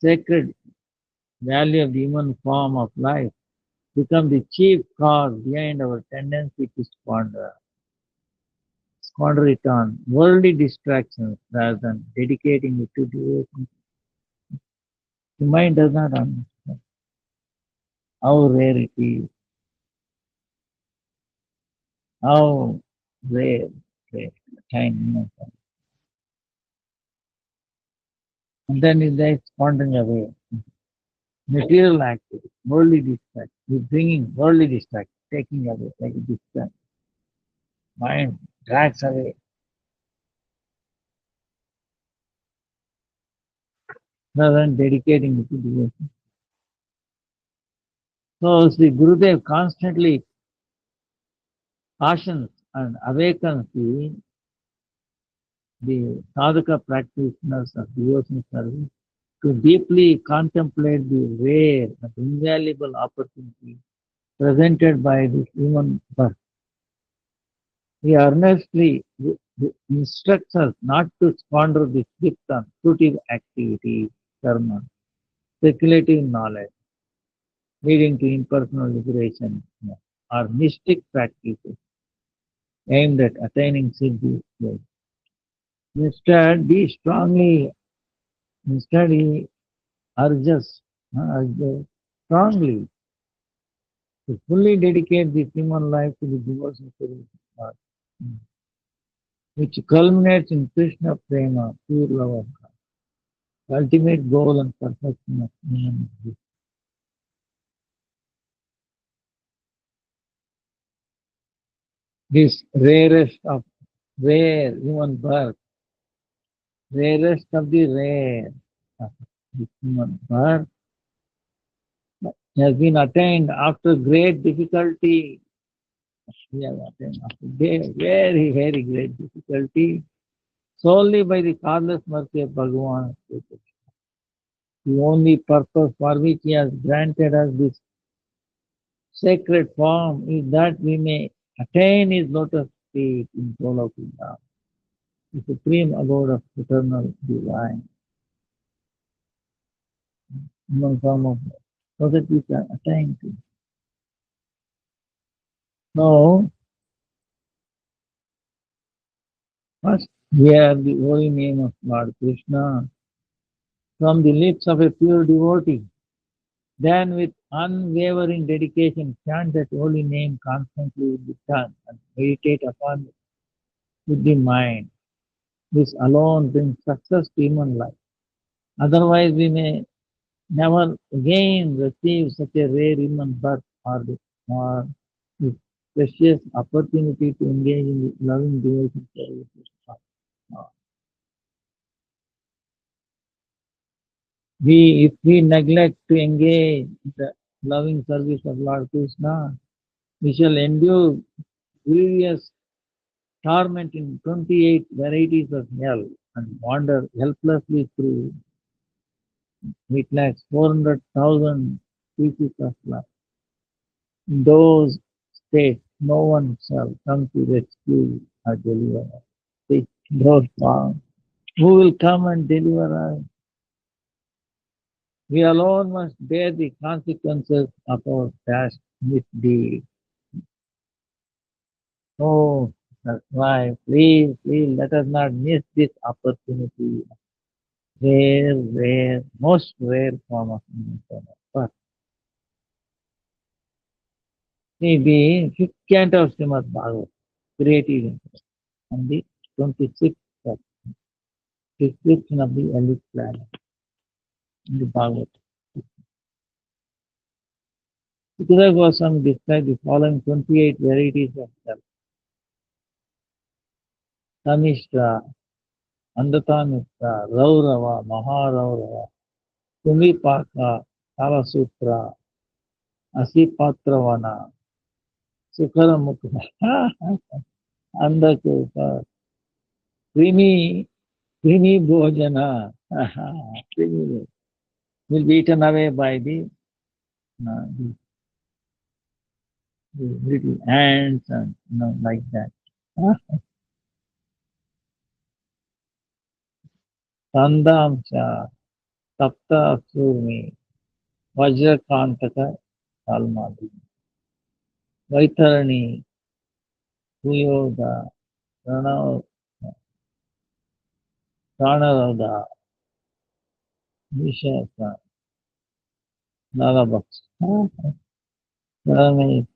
sacred value of the human form of life become the chief cause behind our tendency to squander it on worldly distractions rather than dedicating it to devotion. The mind does not understand how rare it is, how rare, rare, tiny, and then it is squandering away. Material activity, worldly distraction, you're bringing worldly distraction, taking away, like a distraction. Mind drags away rather than dedicating it to devotion. So Sri Gurudev constantly cautions and awakens the sadhaka practitioners of devotional service to deeply contemplate the rare and invaluable opportunity presented by this human birth. He earnestly instructs us not to squander this gift on fruitive activities, karma, speculative knowledge, leading to impersonal liberation, or mystic practices aimed at attaining siddhi. Instead, he urges, strongly to fully dedicate this human life to the devotion service of God, which culminates in Krishna Prema, pure love of God, the ultimate goal and perfection of human existence. This rarest of rare human birth, rarest of the rare of this human birth, has been attained after great difficulty. We have attained after very, very great difficulty, solely by the causeless mercy of Bhagavan. The only purpose for which He has granted us this sacred form is that we may attain His lotus feet in Golokila, the supreme abode of eternal divine, human form of God, so that we can attain to. So, First, hear the holy name of Lord Krishna from the lips of a pure devotee. Then, with unwavering dedication, chant that holy name constantly with the tongue and meditate upon it with the mind. This alone brings success to human life. Otherwise, we may never again receive such a rare human birth or the precious opportunity to engage in the loving devotion services of God. If we neglect to engage in the loving service of Lord Krishna, we shall endure grievous torment in 28 varieties of hell and wander helplessly through it lacks 400,000 species of life. In those states, no one shall come to rescue or deliver us. See, those found. Who will come and deliver us? We alone must bear the consequences of our past misdeeds. Oh, that's why, please, please let us not miss this opportunity. Rare, rare, most rare form of human. But maybe fifth canto of Srimad Bhagavatam, creative interest, and the 26th chapter, description of the elite planet in the Bhagavatam. Sukadeva Goswami described the following 28 varieties of self: Samishra, Andatamishra, Raurava, Maharaurava, Tumipaka, Kalasutra, Asipatravana, Sukharamukha, Andakupa, Krimi, Krimi Bhojana, Krimi will be eaten away by the little ants and like that. Sandamsha, Tapta Surmi, Vajrakantaka, Kalmadi, Vaitarani, Puyoda, Pranarada, Vishaka, Nalabaks, Rame,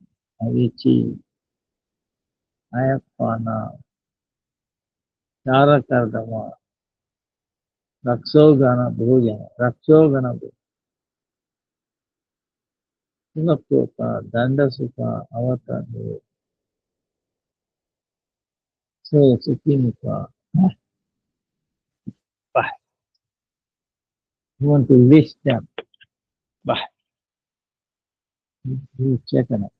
Avichi, Ayapana, Charakardama, Raksogana Bhojana, Raksogana Bhojana, Dandasuka, Avatar, So Sukimuka, Bah, you want to wish them, Bah, you check on it.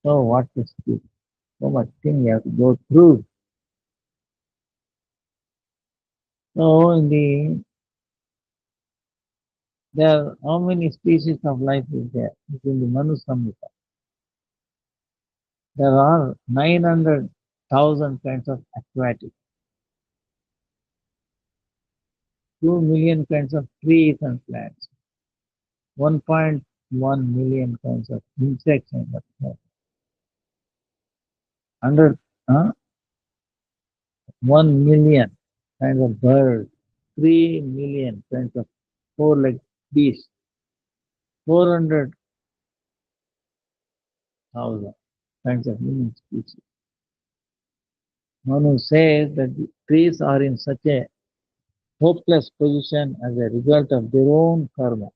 So what to speak? So much thing you have to go through. So there are how many species of life is there? It's in the Manu Samhita. There are 900,000 kinds of aquatic, 2 million kinds of trees and plants, 1.1 million kinds of insects and that. 100, 1 million kinds of birds, 3 million kinds of four-legged beasts, 400,000 kinds of human species. Manu says that the trees are in such a hopeless position as a result of their own karma.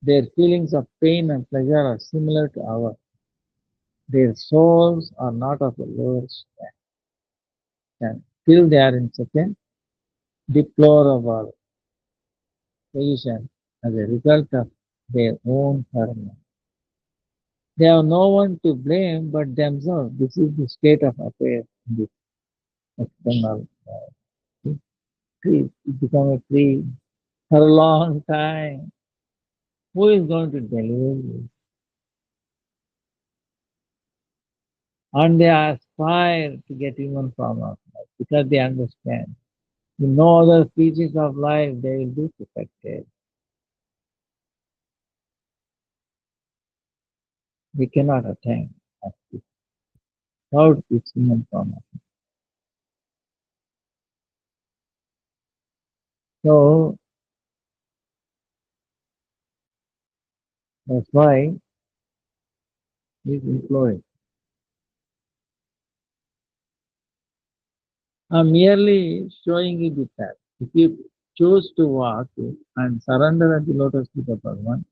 Their feelings of pain and pleasure are similar to ours. Their souls are not of the lower stand. Still they are in such a deplorable position as a result of their own karma. They have no one to blame but themselves. This is the state of affairs in this external tree. It become a tree for a long time. Who is going to deliver you? And they aspire to get human form of life because they understand. In no other species of life they will be protected. We cannot attain that without its human form. So that's why he's employed. I'm merely showing you the path. If you choose to walk it and surrender at the lotus feet of Bhagavan,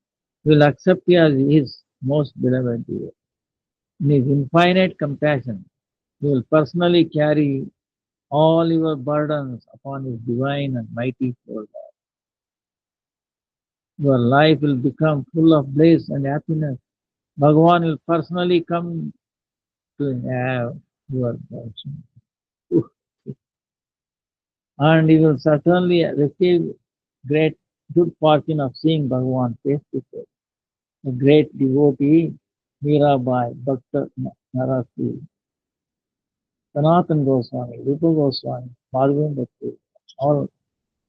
he will accept you as his most beloved dear. In his infinite compassion, he will personally carry all your burdens upon his divine and mighty shoulder. Your life will become full of bliss and happiness. Bhagavan will personally come to have your darshan. And you will certainly receive great good fortune of seeing Bhagavan face to face. A great devotee, Mirabai, Bhakta Narasi, Sanatan Goswami, Rupa Goswami, Madhavendra Puri, all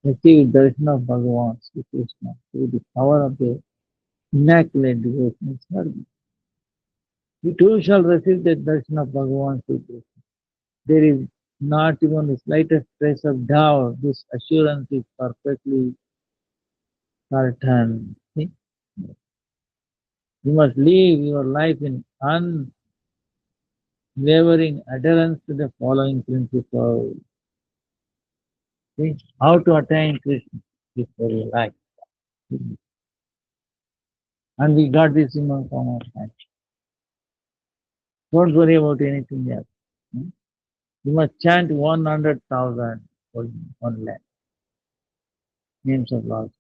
received darshan of Bhagavan Sri Krishna through the power of the immaculate devotional service. You too shall receive the darshan of Bhagavan Sri Krishna. There is not even the slightest trace of doubt. This assurance is perfectly certain. See? You must live your life in unwavering adherence to the following principles. See? How to attain Krishna is very life. And we got this in our form of hand. Don't worry about anything else. Hmm? You must chant 100,000 for 1 lakh names of Lord.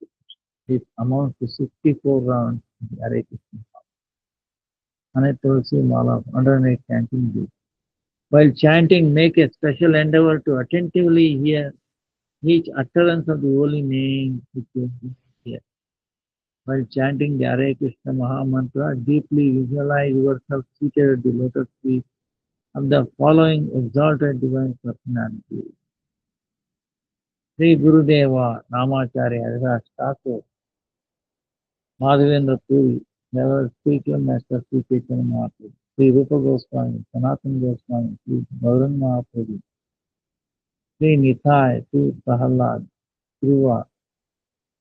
It amounts to 64 rounds of the Hare Krishna. And I told you all of 108 chanting this. While chanting, make a special endeavor to attentively hear each utterance of the holy name which you hear. While chanting the Hare Krishna Maha Mantra, deeply visualize yourself seated at the lotus feet of the following exalted divine personality. Sri Gurudeva Ramacharya Haridas Thakur, Madhavendra Puri, never spiritual master Sri Chaitanya Mahaprabhu, Sri Rupa Goswami, Sanatana Goswami, Sri Gauranga Mahaprabhu, Sri Nithai, Sri Prahalad, Dhruva,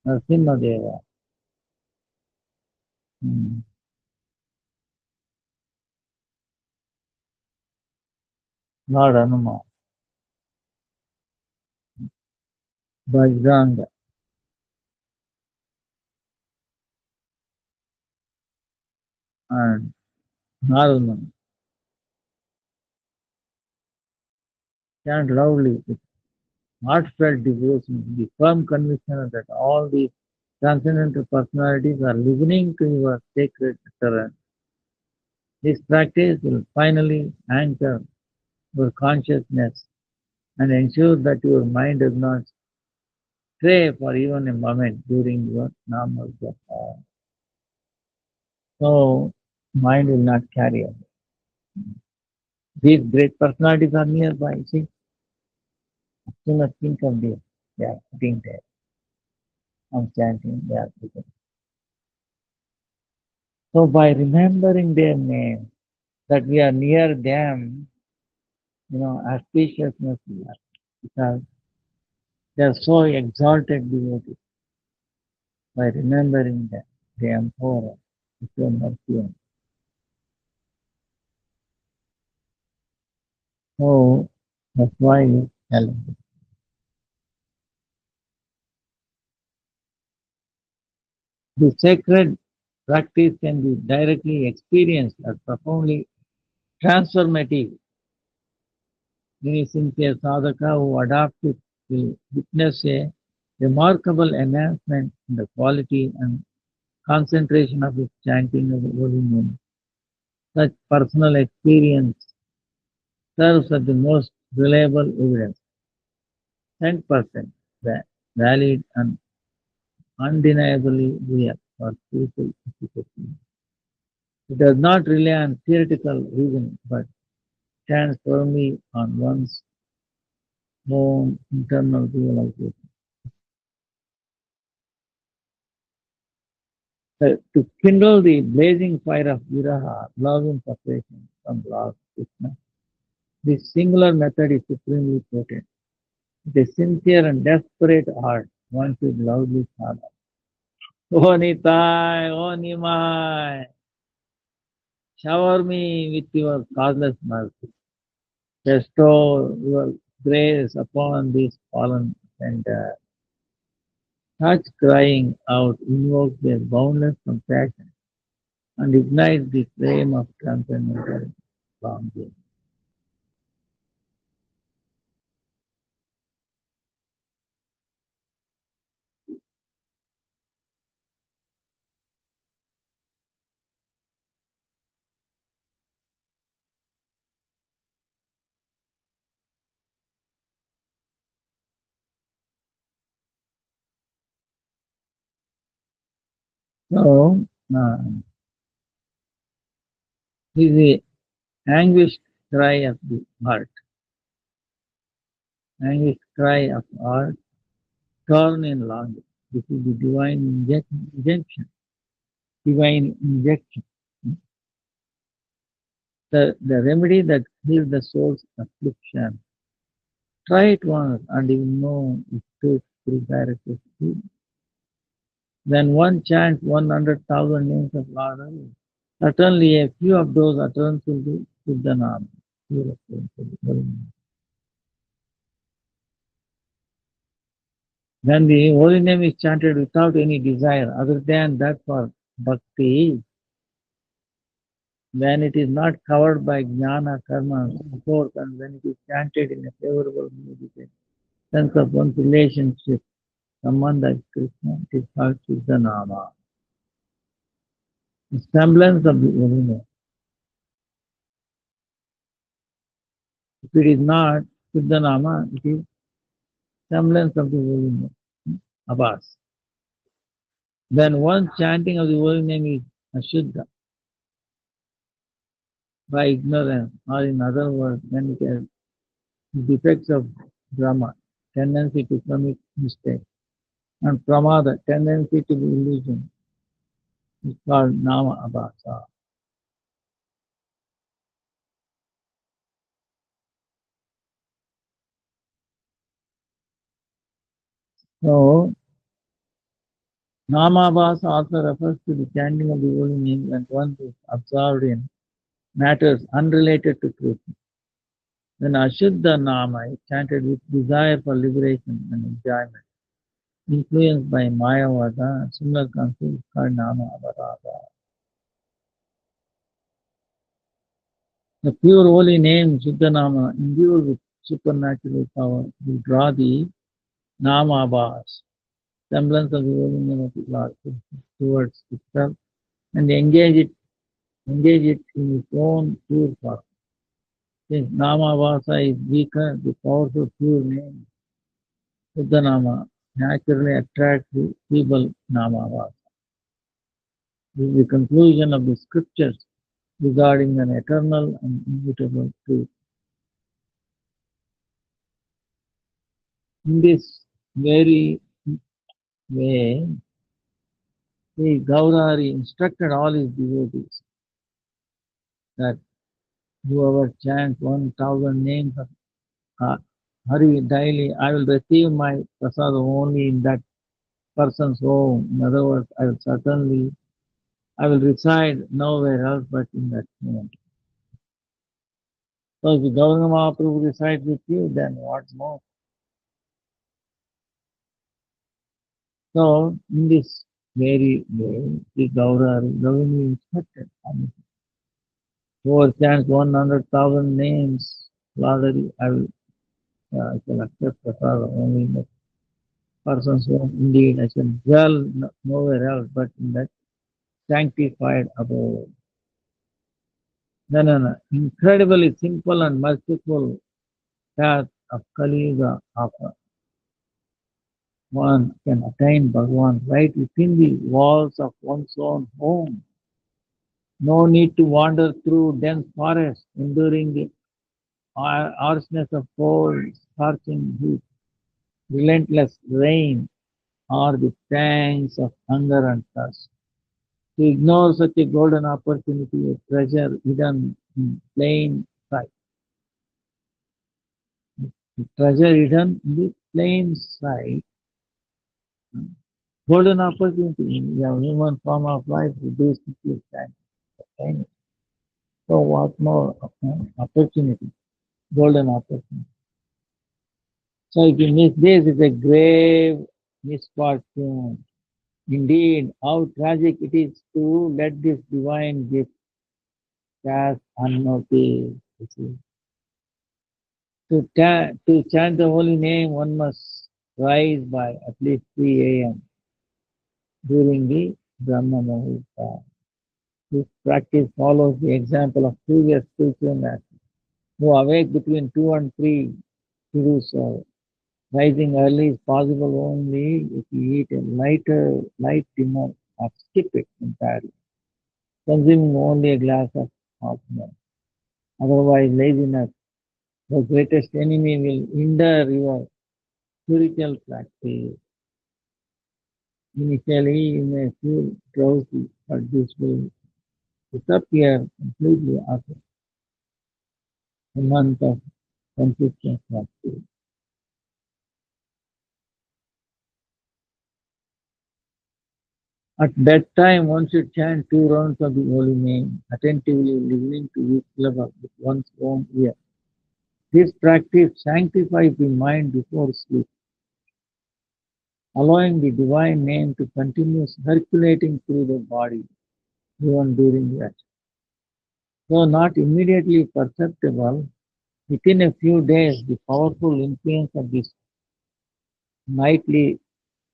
Narasimha Deva, Lord Hanuman, Bajranga, and Hanuman chant loudly with heartfelt devotion, the firm conviction that all these transcendental personalities are listening to your sacred utterance. This practice will finally anchor your consciousness and ensure that your mind does not stray for even a moment during your normal japa. So, mind will not carry away. These great personalities are nearby. See, you must think of this. They are sitting there. I'm chanting. They are sitting. So, by remembering their name, that we are near them, auspiciousness will happen because they are so exalted devotees. By remembering them, they empower us to show mercy. So that's why we tell them. The sacred practice can be directly experienced as profoundly transformative. Any sincere sadhaka who adopts it will witness a remarkable enhancement in the quality and concentration of his chanting of the holy name. Such personal experience serves as the most reliable evidence, 100% valid and undeniably real for spiritual efficacy. It does not rely on theoretical reasoning, but stands firmly on one's own internal realization. To kindle the blazing fire of viraha, love and separation from Lord Krishna, this singular method is supremely potent. It is sincere and desperate art one should loudly call out, O Nitai, O Nimai, shower me with your causeless mercy. Bestow your grace upon this fallen offender. Such crying out invokes their boundless compassion and ignites the flame of transcendental longing. So, this is the anguished cry of the heart, anguished cry of heart, torn in longing. This is the injection, divine injection. The remedy that heals the soul's affliction. Try it once and you will know it takes through direct experience. When one chants 100,000 names of Lord, certainly a few of those utterances will be Siddhanam. Then the holy name is chanted without any desire other than that for bhakti. When it is not covered by jnana, karma, of course, and when it is chanted in a favorable mood, sense of one's relationship, Sambandha is Krishna, it is called Siddhanama. The semblance of the holy name. If it is not Siddhanama, it is semblance of the holy name, Abbas. Then one chanting of the holy name is Ashuddha by ignorance, or in other words, when it has defects of Brahma, tendency to commit mistake, and Pramada, tendency to be illusion, is called Nama Abhasa. So, Nama Abhasa also refers to the chanting of the holy name when one is absorbed in matters unrelated to truth. When Ashuddha Nama is chanted with desire for liberation and enjoyment, influenced by Mayavada, similar concept is called Nama Abharada. The pure holy name Siddhanama, imbued with supernatural power, will draw the Nama Abhas, semblance of the holy name of the Lord, towards itself and engage it in its own pure form. Since Nama Abhasa is weaker, the powerful pure name Siddhanama naturally attracts the feeble Nama Abhasa. This is the conclusion of the scriptures regarding an eternal and immutable truth. In this very way, the Gaurari instructed all his devotees that whoever chants 1,000 names of Hari daily, I will receive my prasad only in that person's home. In other words, I will reside nowhere else but in that home. So if the Governor Mahaprabhu resides with you, then what's more? So in this very way, the Gaurani instructed whoever chants 100,000 names, Lord, I shall accept prasad only in that person's home. Indeed, I shall dwell nowhere else but in that sanctified abode. No. Incredibly simple and merciful path of Kali Yuga offer. One can attain Bhagavan right within the walls of one's own home. No need to wander through dense forests, enduring the harshness of cold, scorching heat, relentless rain, or the pangs of hunger and thirst. To ignore such a golden opportunity, a treasure hidden in plain sight. A treasure hidden in the plain sight Golden opportunity in your human form of life reduces your time. So what more opportunity? Golden opportunity. So if you miss this, it's a grave misfortune. Indeed, how tragic it is to let this divine gift pass unnoticed. You see. To chant the holy name, one must rise by at least 3 a.m. during the Brahma Muhurta. This practice follows the example of previous spiritual masters who awake between 2 and 3 to do so. Rising early is possible only if you eat a light dinner or skip it entirely, consuming only a glass of hot milk. Otherwise, laziness, the greatest enemy, will hinder your spiritual practice. Initially, you may feel drowsy, but this will disappear completely after a month of consistent practice. At bedtime, one should chant 2 rounds of the holy name, attentively listening to each syllable with one's own ear. This practice sanctifies the mind before sleep, allowing the divine name to continue circulating through the body even during rest. Though not immediately perceptible, within a few days the powerful influence of this nightly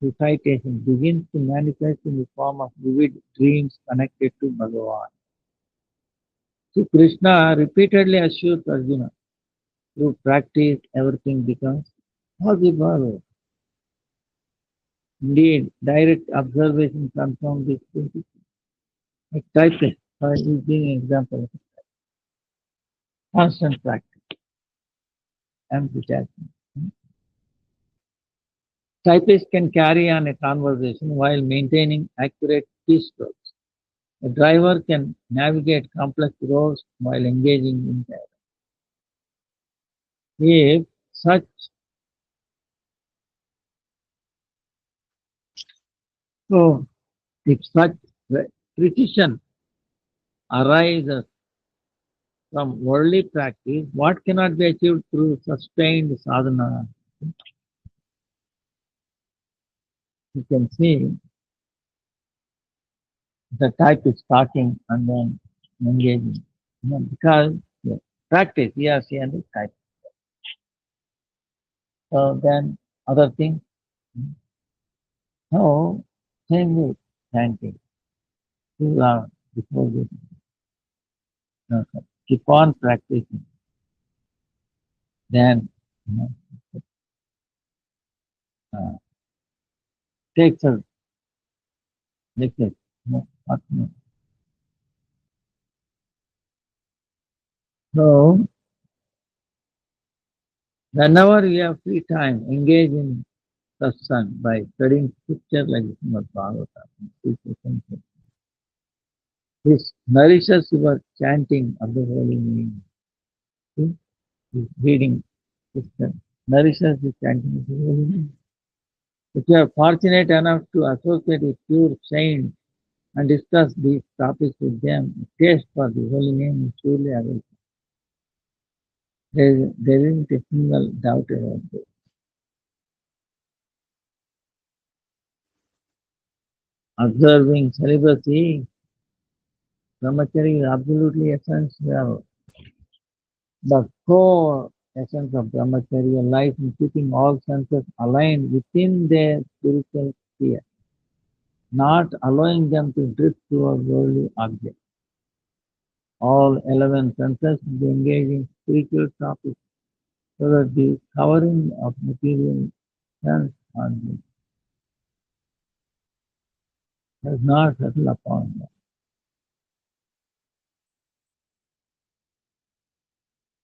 recitation begins to manifest in the form of vivid dreams connected to Bhagavan. So Krishna repeatedly assures Arjuna, through practice everything becomes possible. Indeed, direct observation confirms this principle. Like typist, for using an example, constant practice and detachment. Typists can carry on a conversation while maintaining accurate keystrokes. A driver can navigate complex roads while engaging in dialogue. If such so if such precision arises from worldly practice, what cannot be achieved through sustained sadhana? You can see the type is talking and then engaging. Because yeah, practice, yes, and the type. So then other thing, no, same with chanting. You are before this, no, keep on practicing. Then you know, uh, takes a lecture. What, no. So whenever you have free time, engage in satsang by studying scripture like Srimad Bhagavatam. This nourishes your chanting of the holy name. See, this reading system nourishes the chanting of the holy name. If you are fortunate enough to associate with pure saints and discuss these topics with them, the taste for the holy name is truly available. There isn't a single doubt about this. Observing celibacy, brahmacharya is absolutely essential. The core essence of brahmacharya lies in keeping all senses aligned within their spiritual sphere, not allowing them to drift toward worldly objects. All 11 senses will be engaged in spiritual topics so that the covering of material sense objects does not settle upon them.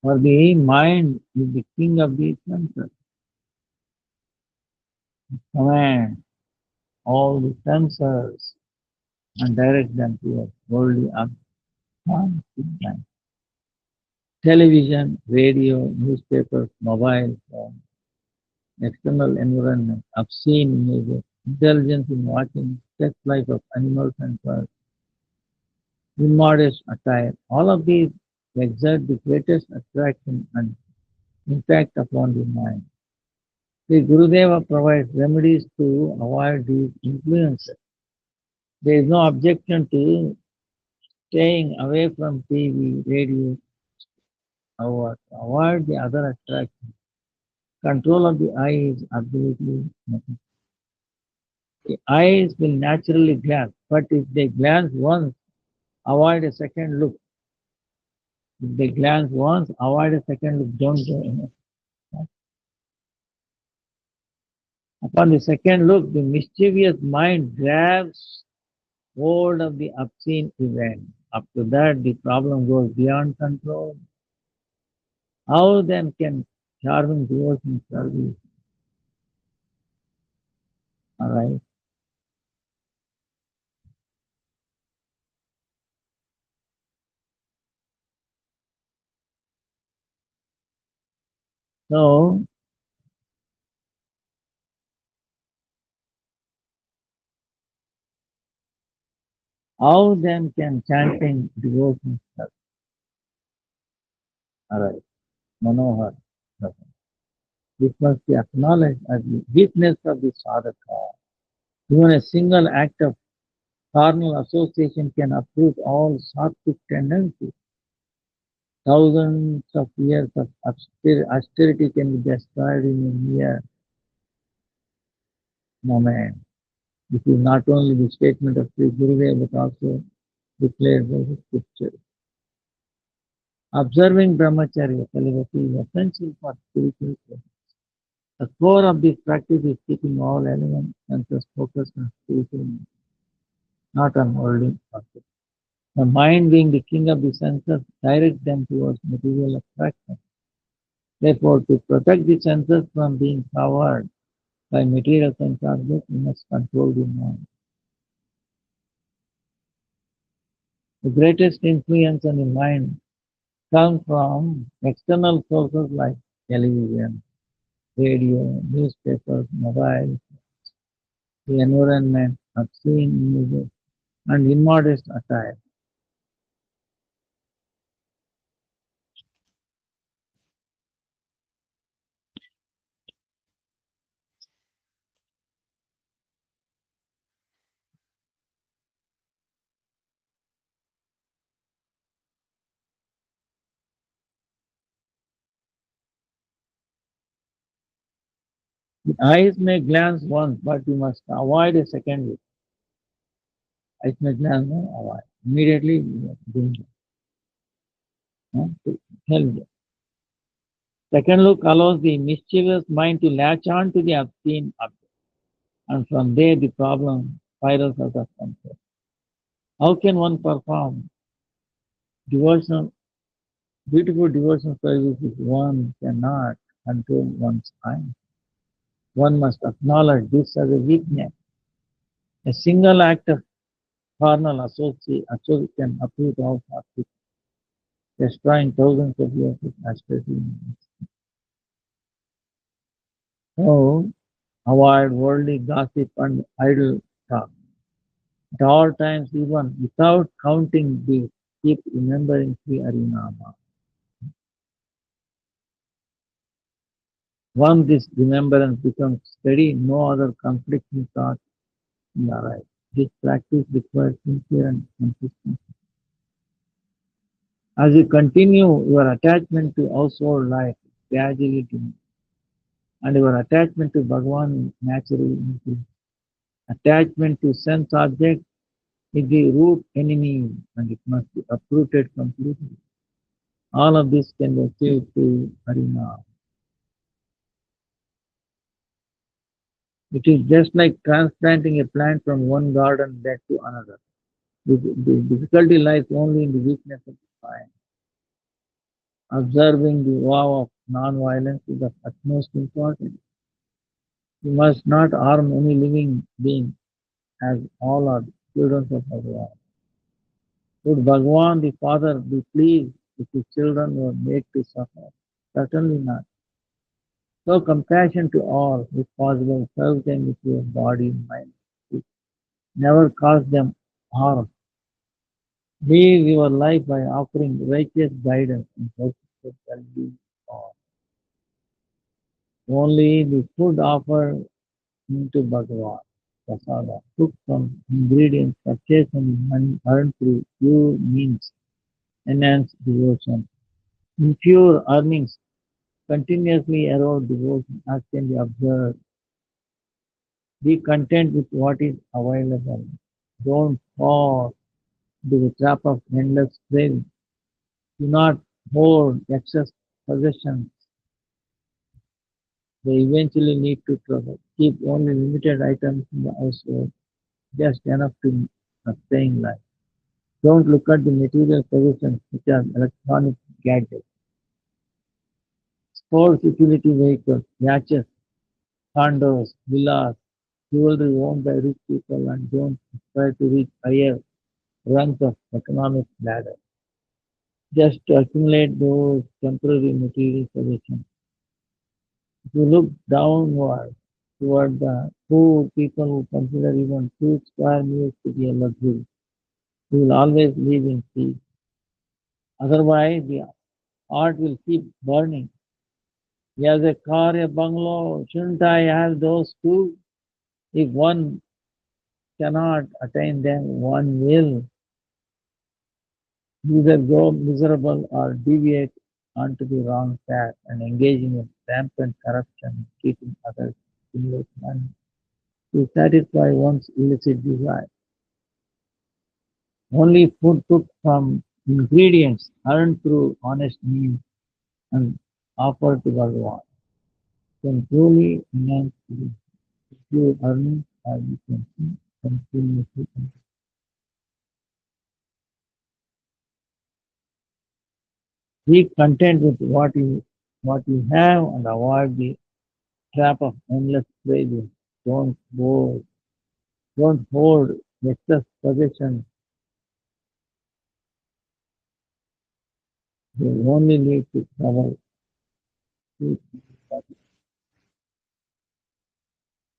For the mind is the king of these senses. Command all the senses and direct them towards worldly objects. Television, radio, newspapers, mobile phone, external environment, obscene images, intelligence in watching sex life of animals and birds, immodest attire. All of these exert the greatest attraction and impact upon the mind. The Gurudeva provides remedies to avoid these influences. There is no objection to staying away from TV, radio, however, to avoid the other attractions. Control of the eye is absolutely necessary. The eyes will naturally glance, but if they glance once, avoid a second look. If they glance once, avoid a second look. Don't go in. Upon the second look, the mischievous mind grabs hold of the obscene event. Up to that, the problem goes beyond control. How then can charming devotion service? All right. So, how then can chanting devotion service? All right. Manohar. This must be acknowledged as the weakness of the sadhaka. Even a single act of carnal association can uproot all sattvic tendencies. Thousands of years of austerity can be destroyed in a mere moment. This is not only the statement of Sri Gurudev but also declared by the scripture. Observing brahmacharya celibacy is essential for spiritual growth. The core of this practice is keeping all elements senses focused on spiritual, not on worldly pursuits. The mind being the king of the senses directs them towards material attraction. Therefore, to protect the senses from being covered by material sense objects, we must control the mind. The greatest influence on the mind comes from external sources like television, radio, newspapers, mobile, the environment, obscene images, and immodest attire. The eyes may glance once, but you must avoid a second look. Eyes may glance once, avoid. Immediately, you are doing it. To help them. Second look allows the mischievous mind to latch on to the obscene object, and from there the problem spirals out of control. How can one perform devotional, beautiful devotional service if one cannot control one's mind? One must acknowledge this as a weakness. A single act of carnal association can uproot all thoughts, destroying thousands of years of austerity. So, avoid worldly gossip and idle talk. At all times, even without counting these, keep remembering Sri Harinama. Once this remembrance becomes steady, no other conflicting thoughts will arise. This practice requires sincere and consistency. As you continue, your attachment to household life gradually diminishes, and your attachment to Bhagavan naturally increases. Attachment to sense objects is the root enemy, and it must be uprooted completely. All of this can be achieved through Harinam. It is just like transplanting a plant from one garden bed to another. The difficulty lies only in the weakness of the mind. Observing the vow of non-violence is of utmost importance. You must not harm any living being, as all are children of Bhagavan. Would Bhagavan the Father be pleased if his children were made to suffer? Certainly not. Show compassion to all, if possible, serve them with your body, mind, spirit. Never cause them harm. Live your life by offering righteous guidance and helpful well-being. For only the food offered into Bhagavan, prasada, cooked from ingredients purchased and money earned through pure means, enhance devotion. Impure earnings continuously erode devotion as can be observed. Be content with what is available. Don't fall into the trap of endless craving. Do not hoard excess possessions. They eventually lead to trouble. Keep only limited items in the household, just enough to sustain life. Don't look at the material possessions such as electronic gadgets, sports utility vehicles, yachts, condos, villas, jewelry owned by rich people, and don't try to reach higher rungs of economic ladder. Just to accumulate those temporary material possessions. If you look downward toward the poor people who consider even 2 square meals to be a luxury, you will always live in peace. Otherwise, the heart will keep burning. He has a car, a bungalow. Shouldn't I have those too? If one cannot attain them, one will either go miserable or deviate onto the wrong path and engaging in rampant corruption, cheating others, accumulate money to satisfy one's illicit desire. Only food cooked from ingredients earned through honest means and offered to Bhagavan can truly enhance the pure earnings as you can see continuously. Be content with what you have and avoid the trap of endless craving. Don't hoard, don't hoard excess possessions. They only lead to trouble.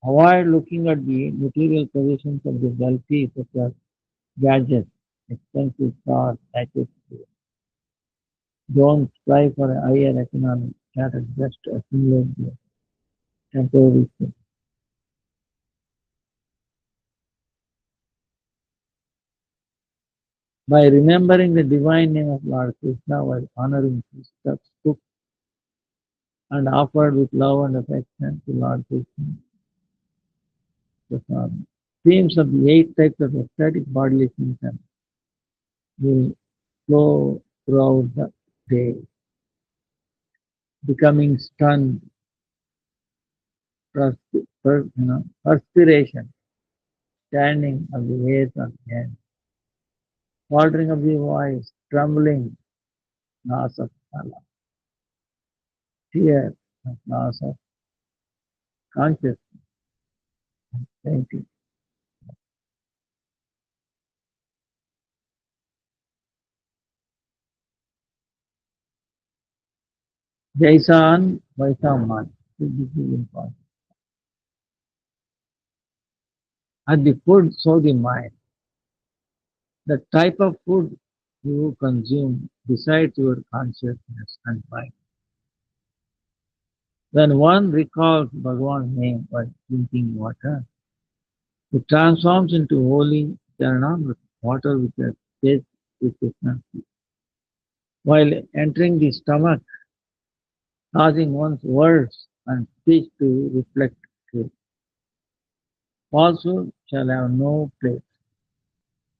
Avoid looking at the material possessions of the wealthy, such as gadgets, expensive cars, access. Don't strive for a higher economic status just to accumulate the temporary things. By remembering the divine name of Lord Krishna while honoring his steps cooked and offered with love and affection to Lord Krishna, Prasad. Themes of the 8 types of ecstatic bodily symptoms will flow throughout the day, becoming stunned, perspiration, standing of the hairs on hand, faltering of the voice, trembling, loss of color, fear, loss of consciousness, fainting. Jaisan, Vaisaman. This is important. At the food, so the mind. The type of food you consume decides your consciousness and mind. When one recalls Bhagavan's name while drinking water, it transforms into holy Charanamrita, water which has taste with Krishna. While entering the stomach, causing one's words and speech to reflect truth. Falsehood shall have no place.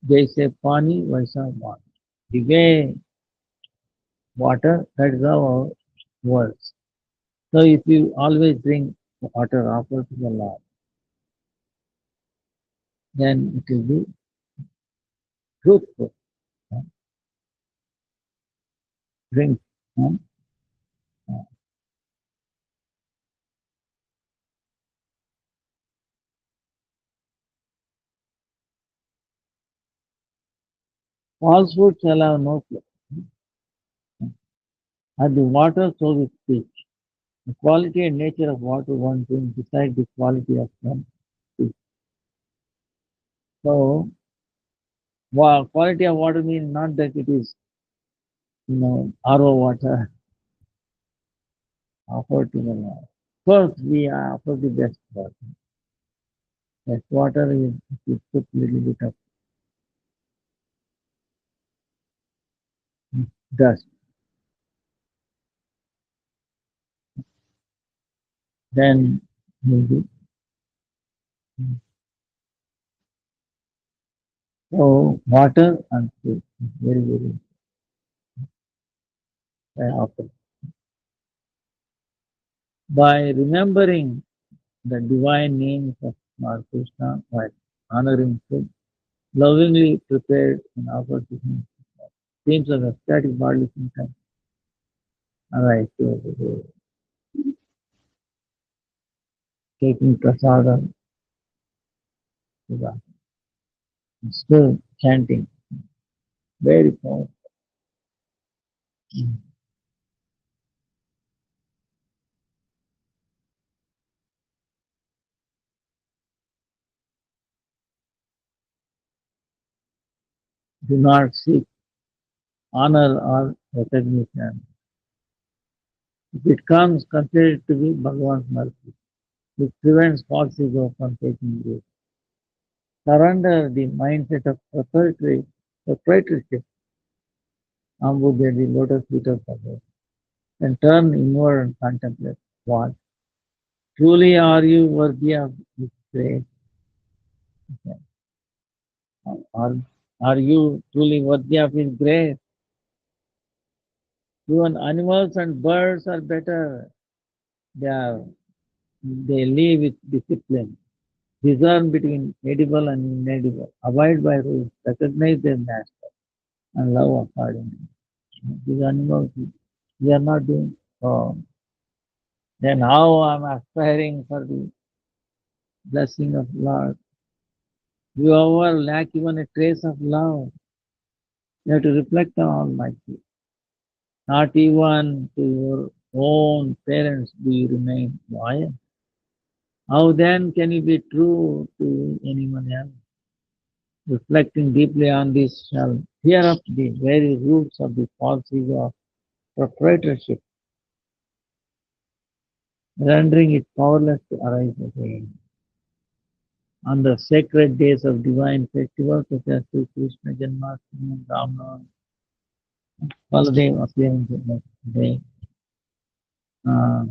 They say pani vaisa vat. The way water, that is our words. So if you always drink water offered to the Lord, then it will be truthful. uh, Drink. uh, Falsehood shall have no place. At the water, so we speak. The quality and nature of water one thing decide the quality of one. So, quality of water means not that it is, RO water offered to the Lord. Of course, we offer the best water. Best water is if you put little bit of dust, then maybe. So, water and food is very, very often. By remembering the divine names of Lord Krishna while honoring food, lovingly prepared and offered to him, themes of ecstatic bodily symptoms arise. So, taking prasadam, still chanting, very powerful. Do not seek honor or recognition. If it comes, consider it to be Bhagavan's mercy, which prevents false ego from taking root. Surrender the mindset of proprietorship, Ambudya, the lotus feet of Bhagavan, and turn inward and contemplate what truly are you worthy of this grace? Are, are you truly worthy of His grace? Even animals and birds are better. They live with discipline, discern between edible and inedible, abide by rules, recognize their master, and love accordingly. These animals, we are not doing so. Then how I'm aspiring for the blessing of Lord? You ever lack even a trace of love. You have to reflect on Almighty. Not even to your own parents do you remain loyal. How then can you be true to anyone else? Reflecting deeply on this shall tear up the very roots of the false ego of proprietorship, rendering it powerless to arise again. On the sacred days of divine festivals such as Sri Krishna Janmashtami and Ramnavami, Baladev appearance the next day. Uh,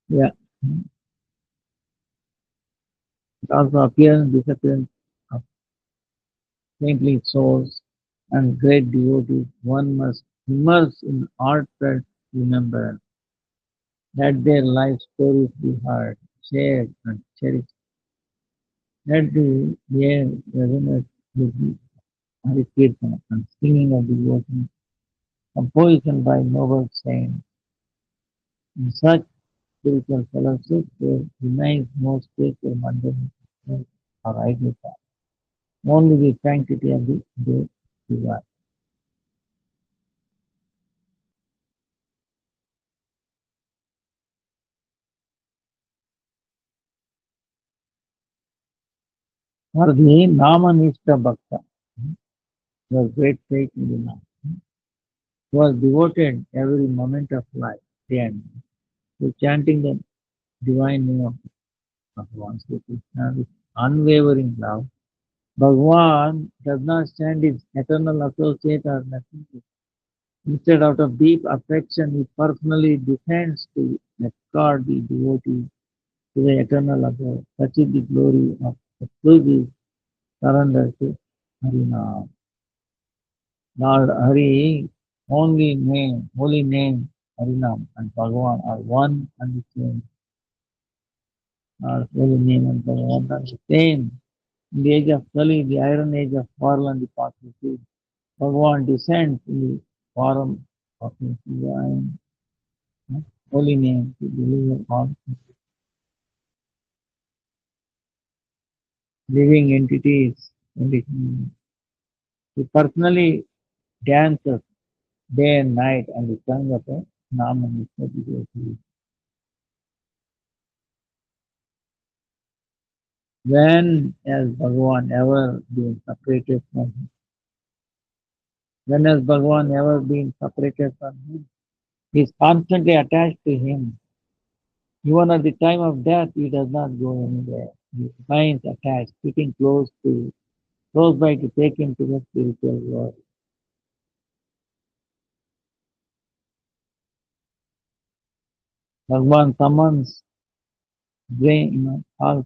yeah, it also appearance, disappearance of saintly souls and great devotees. One must immerse in heartfelt remembrance. Let their life stories be heard, shared, and cherished. Let the air resonate with the Hari Kirtan and singing of devotion, composition by noble saints. In such spiritual fellowship, there remains no space for mundane or idle thought. Only the sanctity of the day divine. For the Namanishta Bhakta, was great faith in the Nam, was devoted every moment of life, day and night, to chanting the divine name of Bhagavan Sri Krishna with unwavering love. Bhagavan does not stand his eternal associate or messenger. Instead, out of deep affection, he personally descends to escort the devotee to the eternal abode. Such is the glory of exclusive surrender to Harinam. Lord Hari, holy name, Harinam and Bhagavan are one and the same. Lord, holy name and Bhagavan are the same. In the age of Kali, the iron age of pearl and the costly seed, Bhagavan descends in the form of his divine holy name to deliver all living entities. He personally dances day and night on the tongue of a Namanista devotee. When has Bhagavan ever been separated from him? When has Bhagavan ever been separated from him? He is constantly attached to him. Even at the time of death, he does not go anywhere. He remains attached, sitting close by to take him to the spiritual world. Bhagavan summons brain, half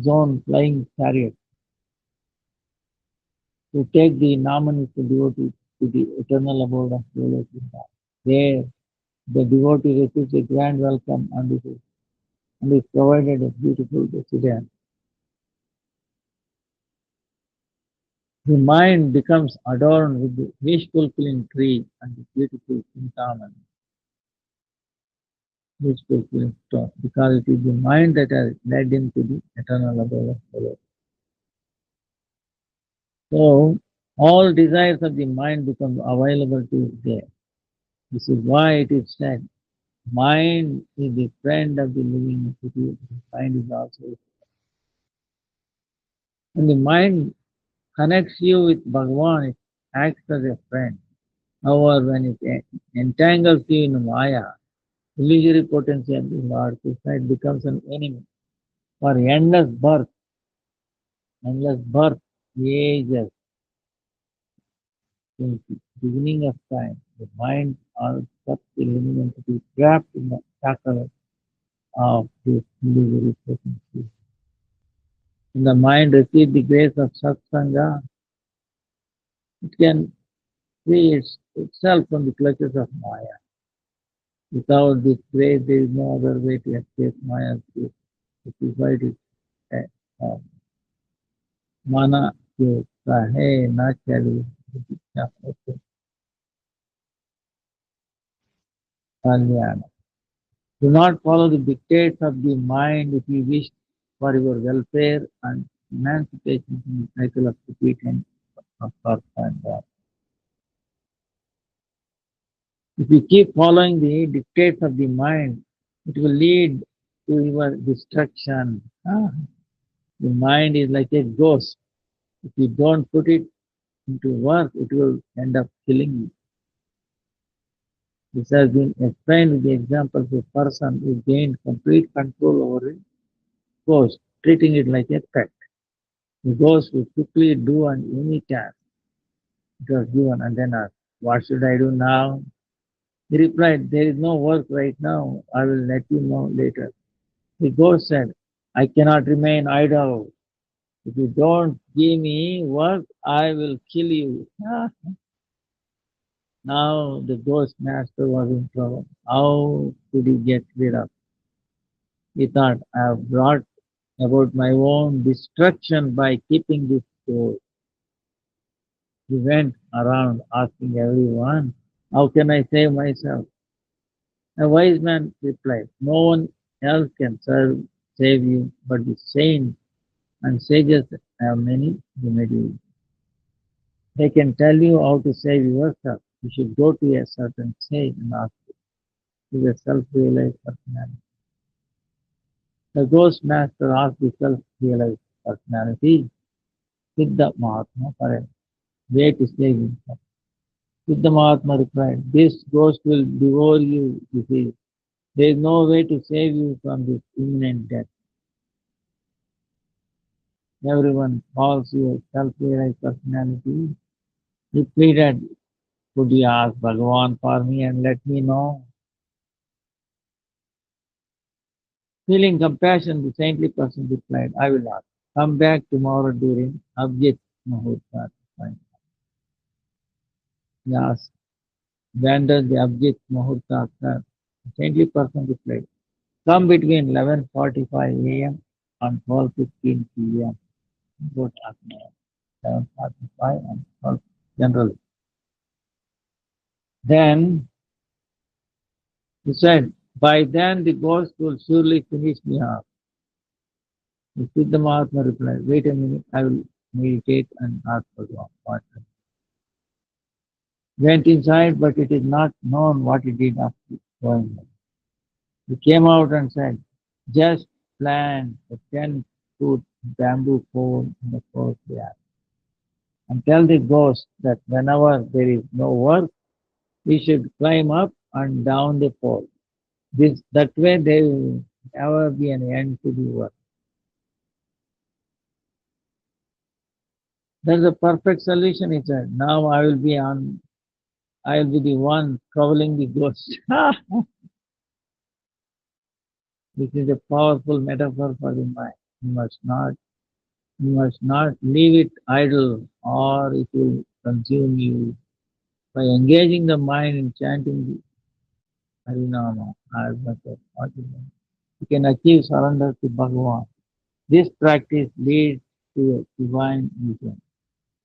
zone flying chariot to take the Namanista devotee to the eternal abode of Golokita. There, the devotee receives a grand welcome and is provided a beautiful residence. The mind becomes adorned with the wish-fulfilling tree and the beautiful Chintaman, wish-fulfilling stone, because it is the mind that has led him to the eternal abode of the Lord. So, all desires of the mind become available to it there. This is why it is said, mind is the friend of the living entity. Mind is also, when the mind connects you with Bhagavan, it acts as a friend. However, when it entangles you in Maya, illusory potential in Lord Krishna, it becomes an enemy. For endless birth, ages, since the beginning of time, the mind or such a living entity trapped in the shackle of this illusory potential. When the mind receives the grace of satsanga, it can free itself from the clutches of Maya. Without this grace, there is no other way to escape Maya's grip. It is why it is mana के कहे न चली कल्याण. Do not follow the dictates of the mind if you wish for your welfare and emancipation from the cycle of repeat and of birth and death. If you keep following the dictates of the mind, it will lead to your destruction. The mind is like a ghost. If you don't put it into work, it will end up killing you. This has been explained with the example of a person who gained complete control over a ghost, treating it like a pet. The ghost would quickly do any task it was given and then asked, "What should I do now?" He replied, "There is no work right now. I will let you know later." The ghost said, "I cannot remain idle. If you don't give me work, I will kill you." Now the ghost master was in trouble. How could he get rid of? He thought, "I have brought about my own destruction by keeping this ghost." He went around asking everyone, "How can I save myself?" A wise man replied, "No one else can save you, but the saints and sages have many remedies. They can tell you how to save yourself. You should go to a certain sage and ask him. He is a self-realized personality." The ghost master asked the self-realized personality, Siddha Mahatma, for a way to save himself. Siddha Mahatma replied, "This ghost will devour you, you see. There is no way to save you from this imminent death. Everyone calls you a self-realized personality." He pleaded, "Could you ask Bhagavan for me and let me know?" Feeling compassion, the saintly person replied, "I will ask. Come back tomorrow during Abhyat Muhurta." He asked, "When does the Abhyat Muhurta occur?" The saintly person replied, "Come between 11:45 a.m. and 12:15 p.m. Good afternoon. 11:45 and 12 generally. Then he said, "By then the ghost will surely finish me off." The Siddha Mahatma replied, "Wait a minute, I will meditate and ask for God." went inside, but it is not known what it did after going there. He came out and said, just plant a 10-foot bamboo pole in the courtyard and tell the ghost that whenever there is no work, we should climb up and down the pole. That way there will never be an end to the work. That's the perfect solution, he said. Now I will be the one troubling the ghost. This is a powerful metaphor for the mind. You must not You must not leave it idle or it will consume you. By engaging the mind in chanting the Harinama as much as possible, you can achieve surrender to Bhagavan. This practice leads to a divine vision,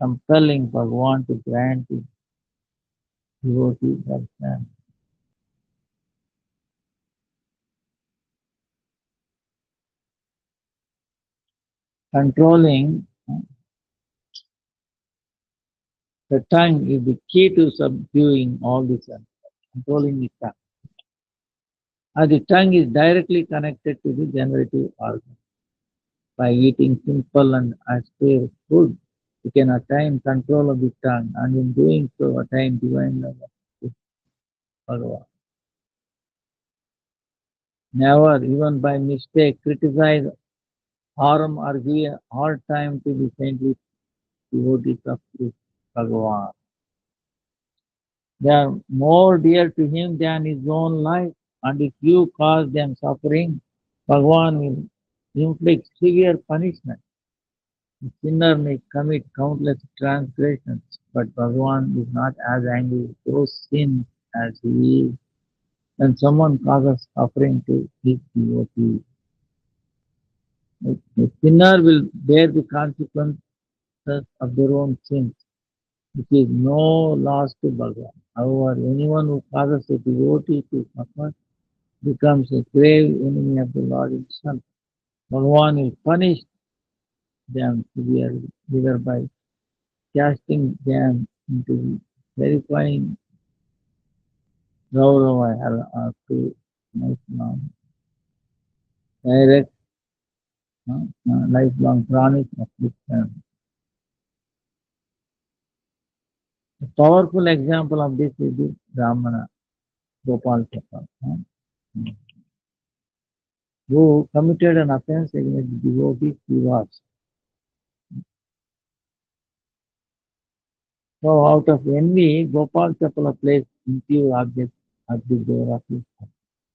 compelling Bhagavan to grant his devotee darshan. Controlling the tongue is the key to subduing all this. Controlling the tongue. As the tongue is directly connected to the generative organ. By eating simple and austere food, you can attain control of the tongue, and in doing so, attain divine love of Bhagavan. Never, even by mistake, criticize, harm, or give a hard time to the saintly devotees of Bhagavan. They are more dear to him than his own life, and if you cause them suffering, Bhagavan will inflict severe punishment. The sinner may commit countless transgressions, but Bhagavan is not as angry with those sins as he is when someone causes suffering to his devotee. The sinner will bear the consequences of their own sins, which is no loss to Bhagavan. However, anyone who causes a devotee to suffer becomes a grave enemy of the Lord himself. Bhagavan will punish them severely, either by casting them into the terrifying Gaurava hell to lifelong, direct, lifelong chronic affliction. A powerful example of this is the Brahmana Gopal Chakra, who committed an offense against the devotee Srivas. So out of envy, Gopal Chakra placed impure objects at the door of his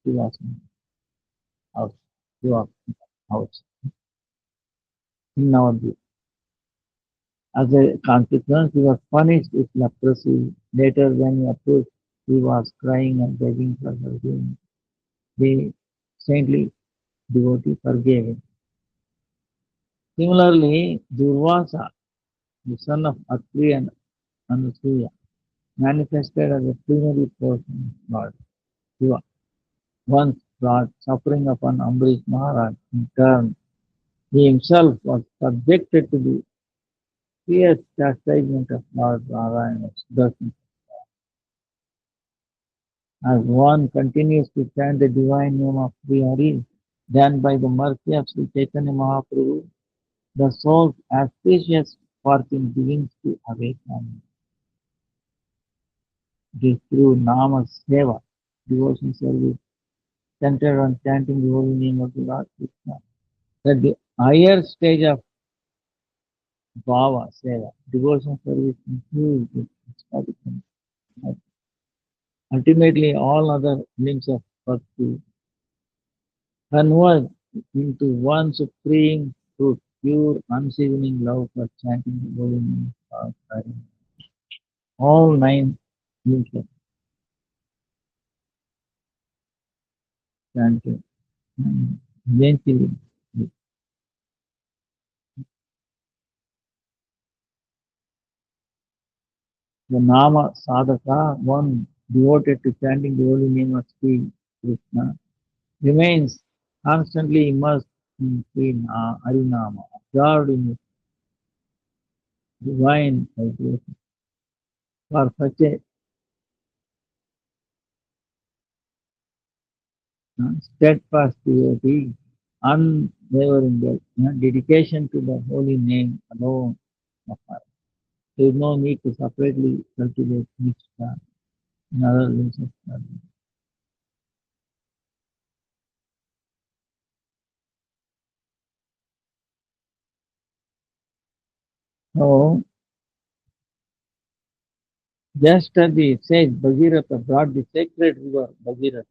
Srivas house, Srivas house in Navadvip. As a consequence, he was punished with leprosy. Later, when he approached, he was crying and begging for forgiveness. The saintly devotee forgave him. Similarly, Durvasa, the son of Atri and Anusuya, manifested as a plenary person of Lord Shiva, once brought suffering upon Ambarish Maharaj. In turn, he himself was subjected to the fierce chastisement of Lord Narayana. As one continues to chant the divine name of Sri Hari, then by the mercy of Sri Chaitanya Mahaprabhu, the soul's auspicious fortune begins to awaken. It is through Nama Seva, devotion service, centered on chanting the holy name of the Lord Krishna, that the higher stage of Bhava Seva, devotion service includes the ecstatic and ultimately all other limbs of bhakti converge into one supreme truth, pure, unseasoning love for chanting the holy name of Hari. All nine limbs of chanting. Eventually, the Nama Sadhaka, one devoted to chanting the holy name of Sri Krishna, remains constantly immersed in Sri Harinama, absorbed in its divine vibration. For such a steadfast devotee, unwavering dedication to the holy name alone of God. There is no need to separately cultivate niষ্ঠা and other ways of study. So, just as the sage Bhagirath brought the sacred river Bhagirath,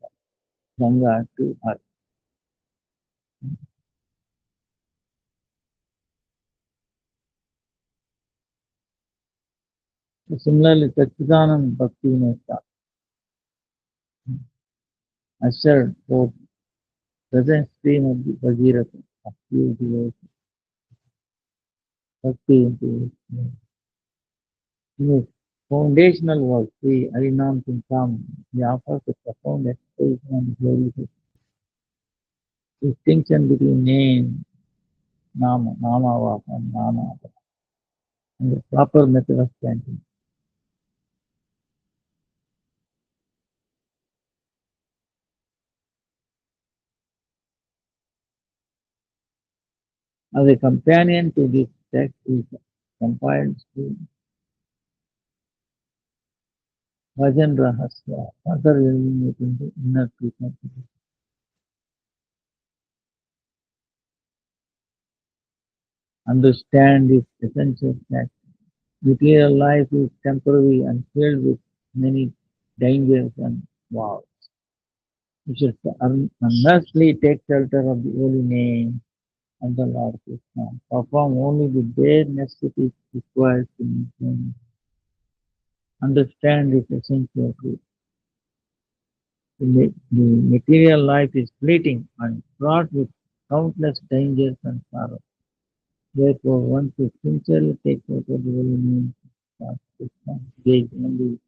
Ganga to earth. So similarly, Sachidanand Bhakti Vinod ushered forth present stream of the Bhagirath of pure devotion, Bhakti into it. In his foundational work, Sri Harinam Chintam, he offers a profound exposition on the glorious distinction between name, nama, namavaka, and nama, and the proper method of chanting. As a companion to this text is compiled to Bhajan Rahasya, further illuminating the inner truth of the book. Understand this essential fact. Material life is temporary and filled with many dangers and woes. We should earnestly take shelter of the holy name of the Lord Krishna. Perform only the bare necessities required to maintain. Understand this essential truth. The material life is fleeting and fraught with countless dangers and sorrows. Therefore, one should sincerely take shelter of the holy name of God Krishna. Engage only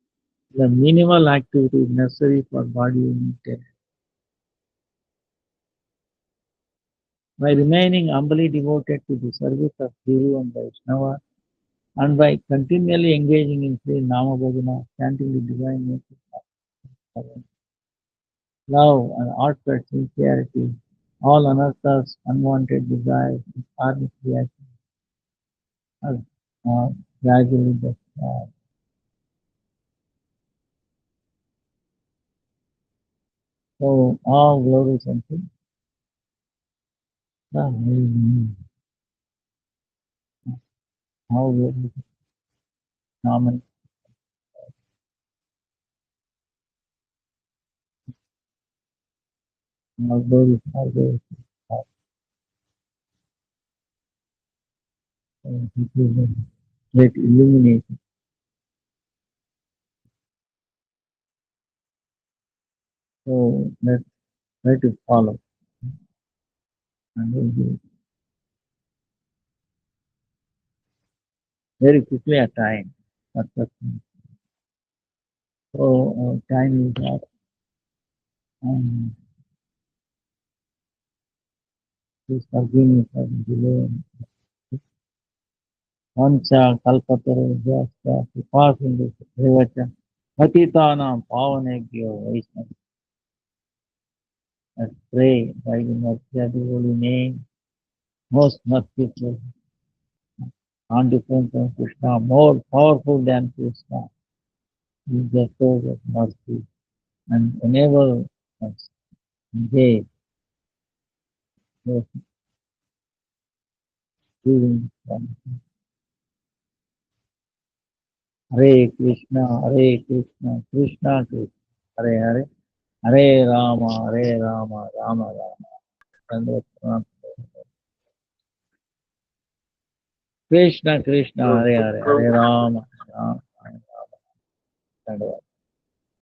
the minimal activities necessary for body maintenance. By remaining humbly devoted to the service of Guru and Vaishnava, and by continually engaging in Sri Nama Bhajana, chanting the divine nature of heaven, love and heartfelt sincerity, all anarthas, unwanted desires, and karmic reactions are gradually destroyed. So all glories unto the holy name. All glories to Naman, all glories to God. So it is a great illumination. So let's try to follow and we'll be very quickly at time. That's so time is up. And please forgive me for the delay. Vancha kalpataro jasta kripasindu devacha patitanam pavanebhyo Vaishnava. Let's pray by the mercy of the holy name, most merciful, non-different from Krishna, more powerful than Krishna. He bestows us mercy and enable us engage with doing from Hare Krishna, Krishna Krishna, Hare Hare, Hare Rama, Rama Rama. Krishna Krishna, Hare Hare, Hare Rama, Rama Rama.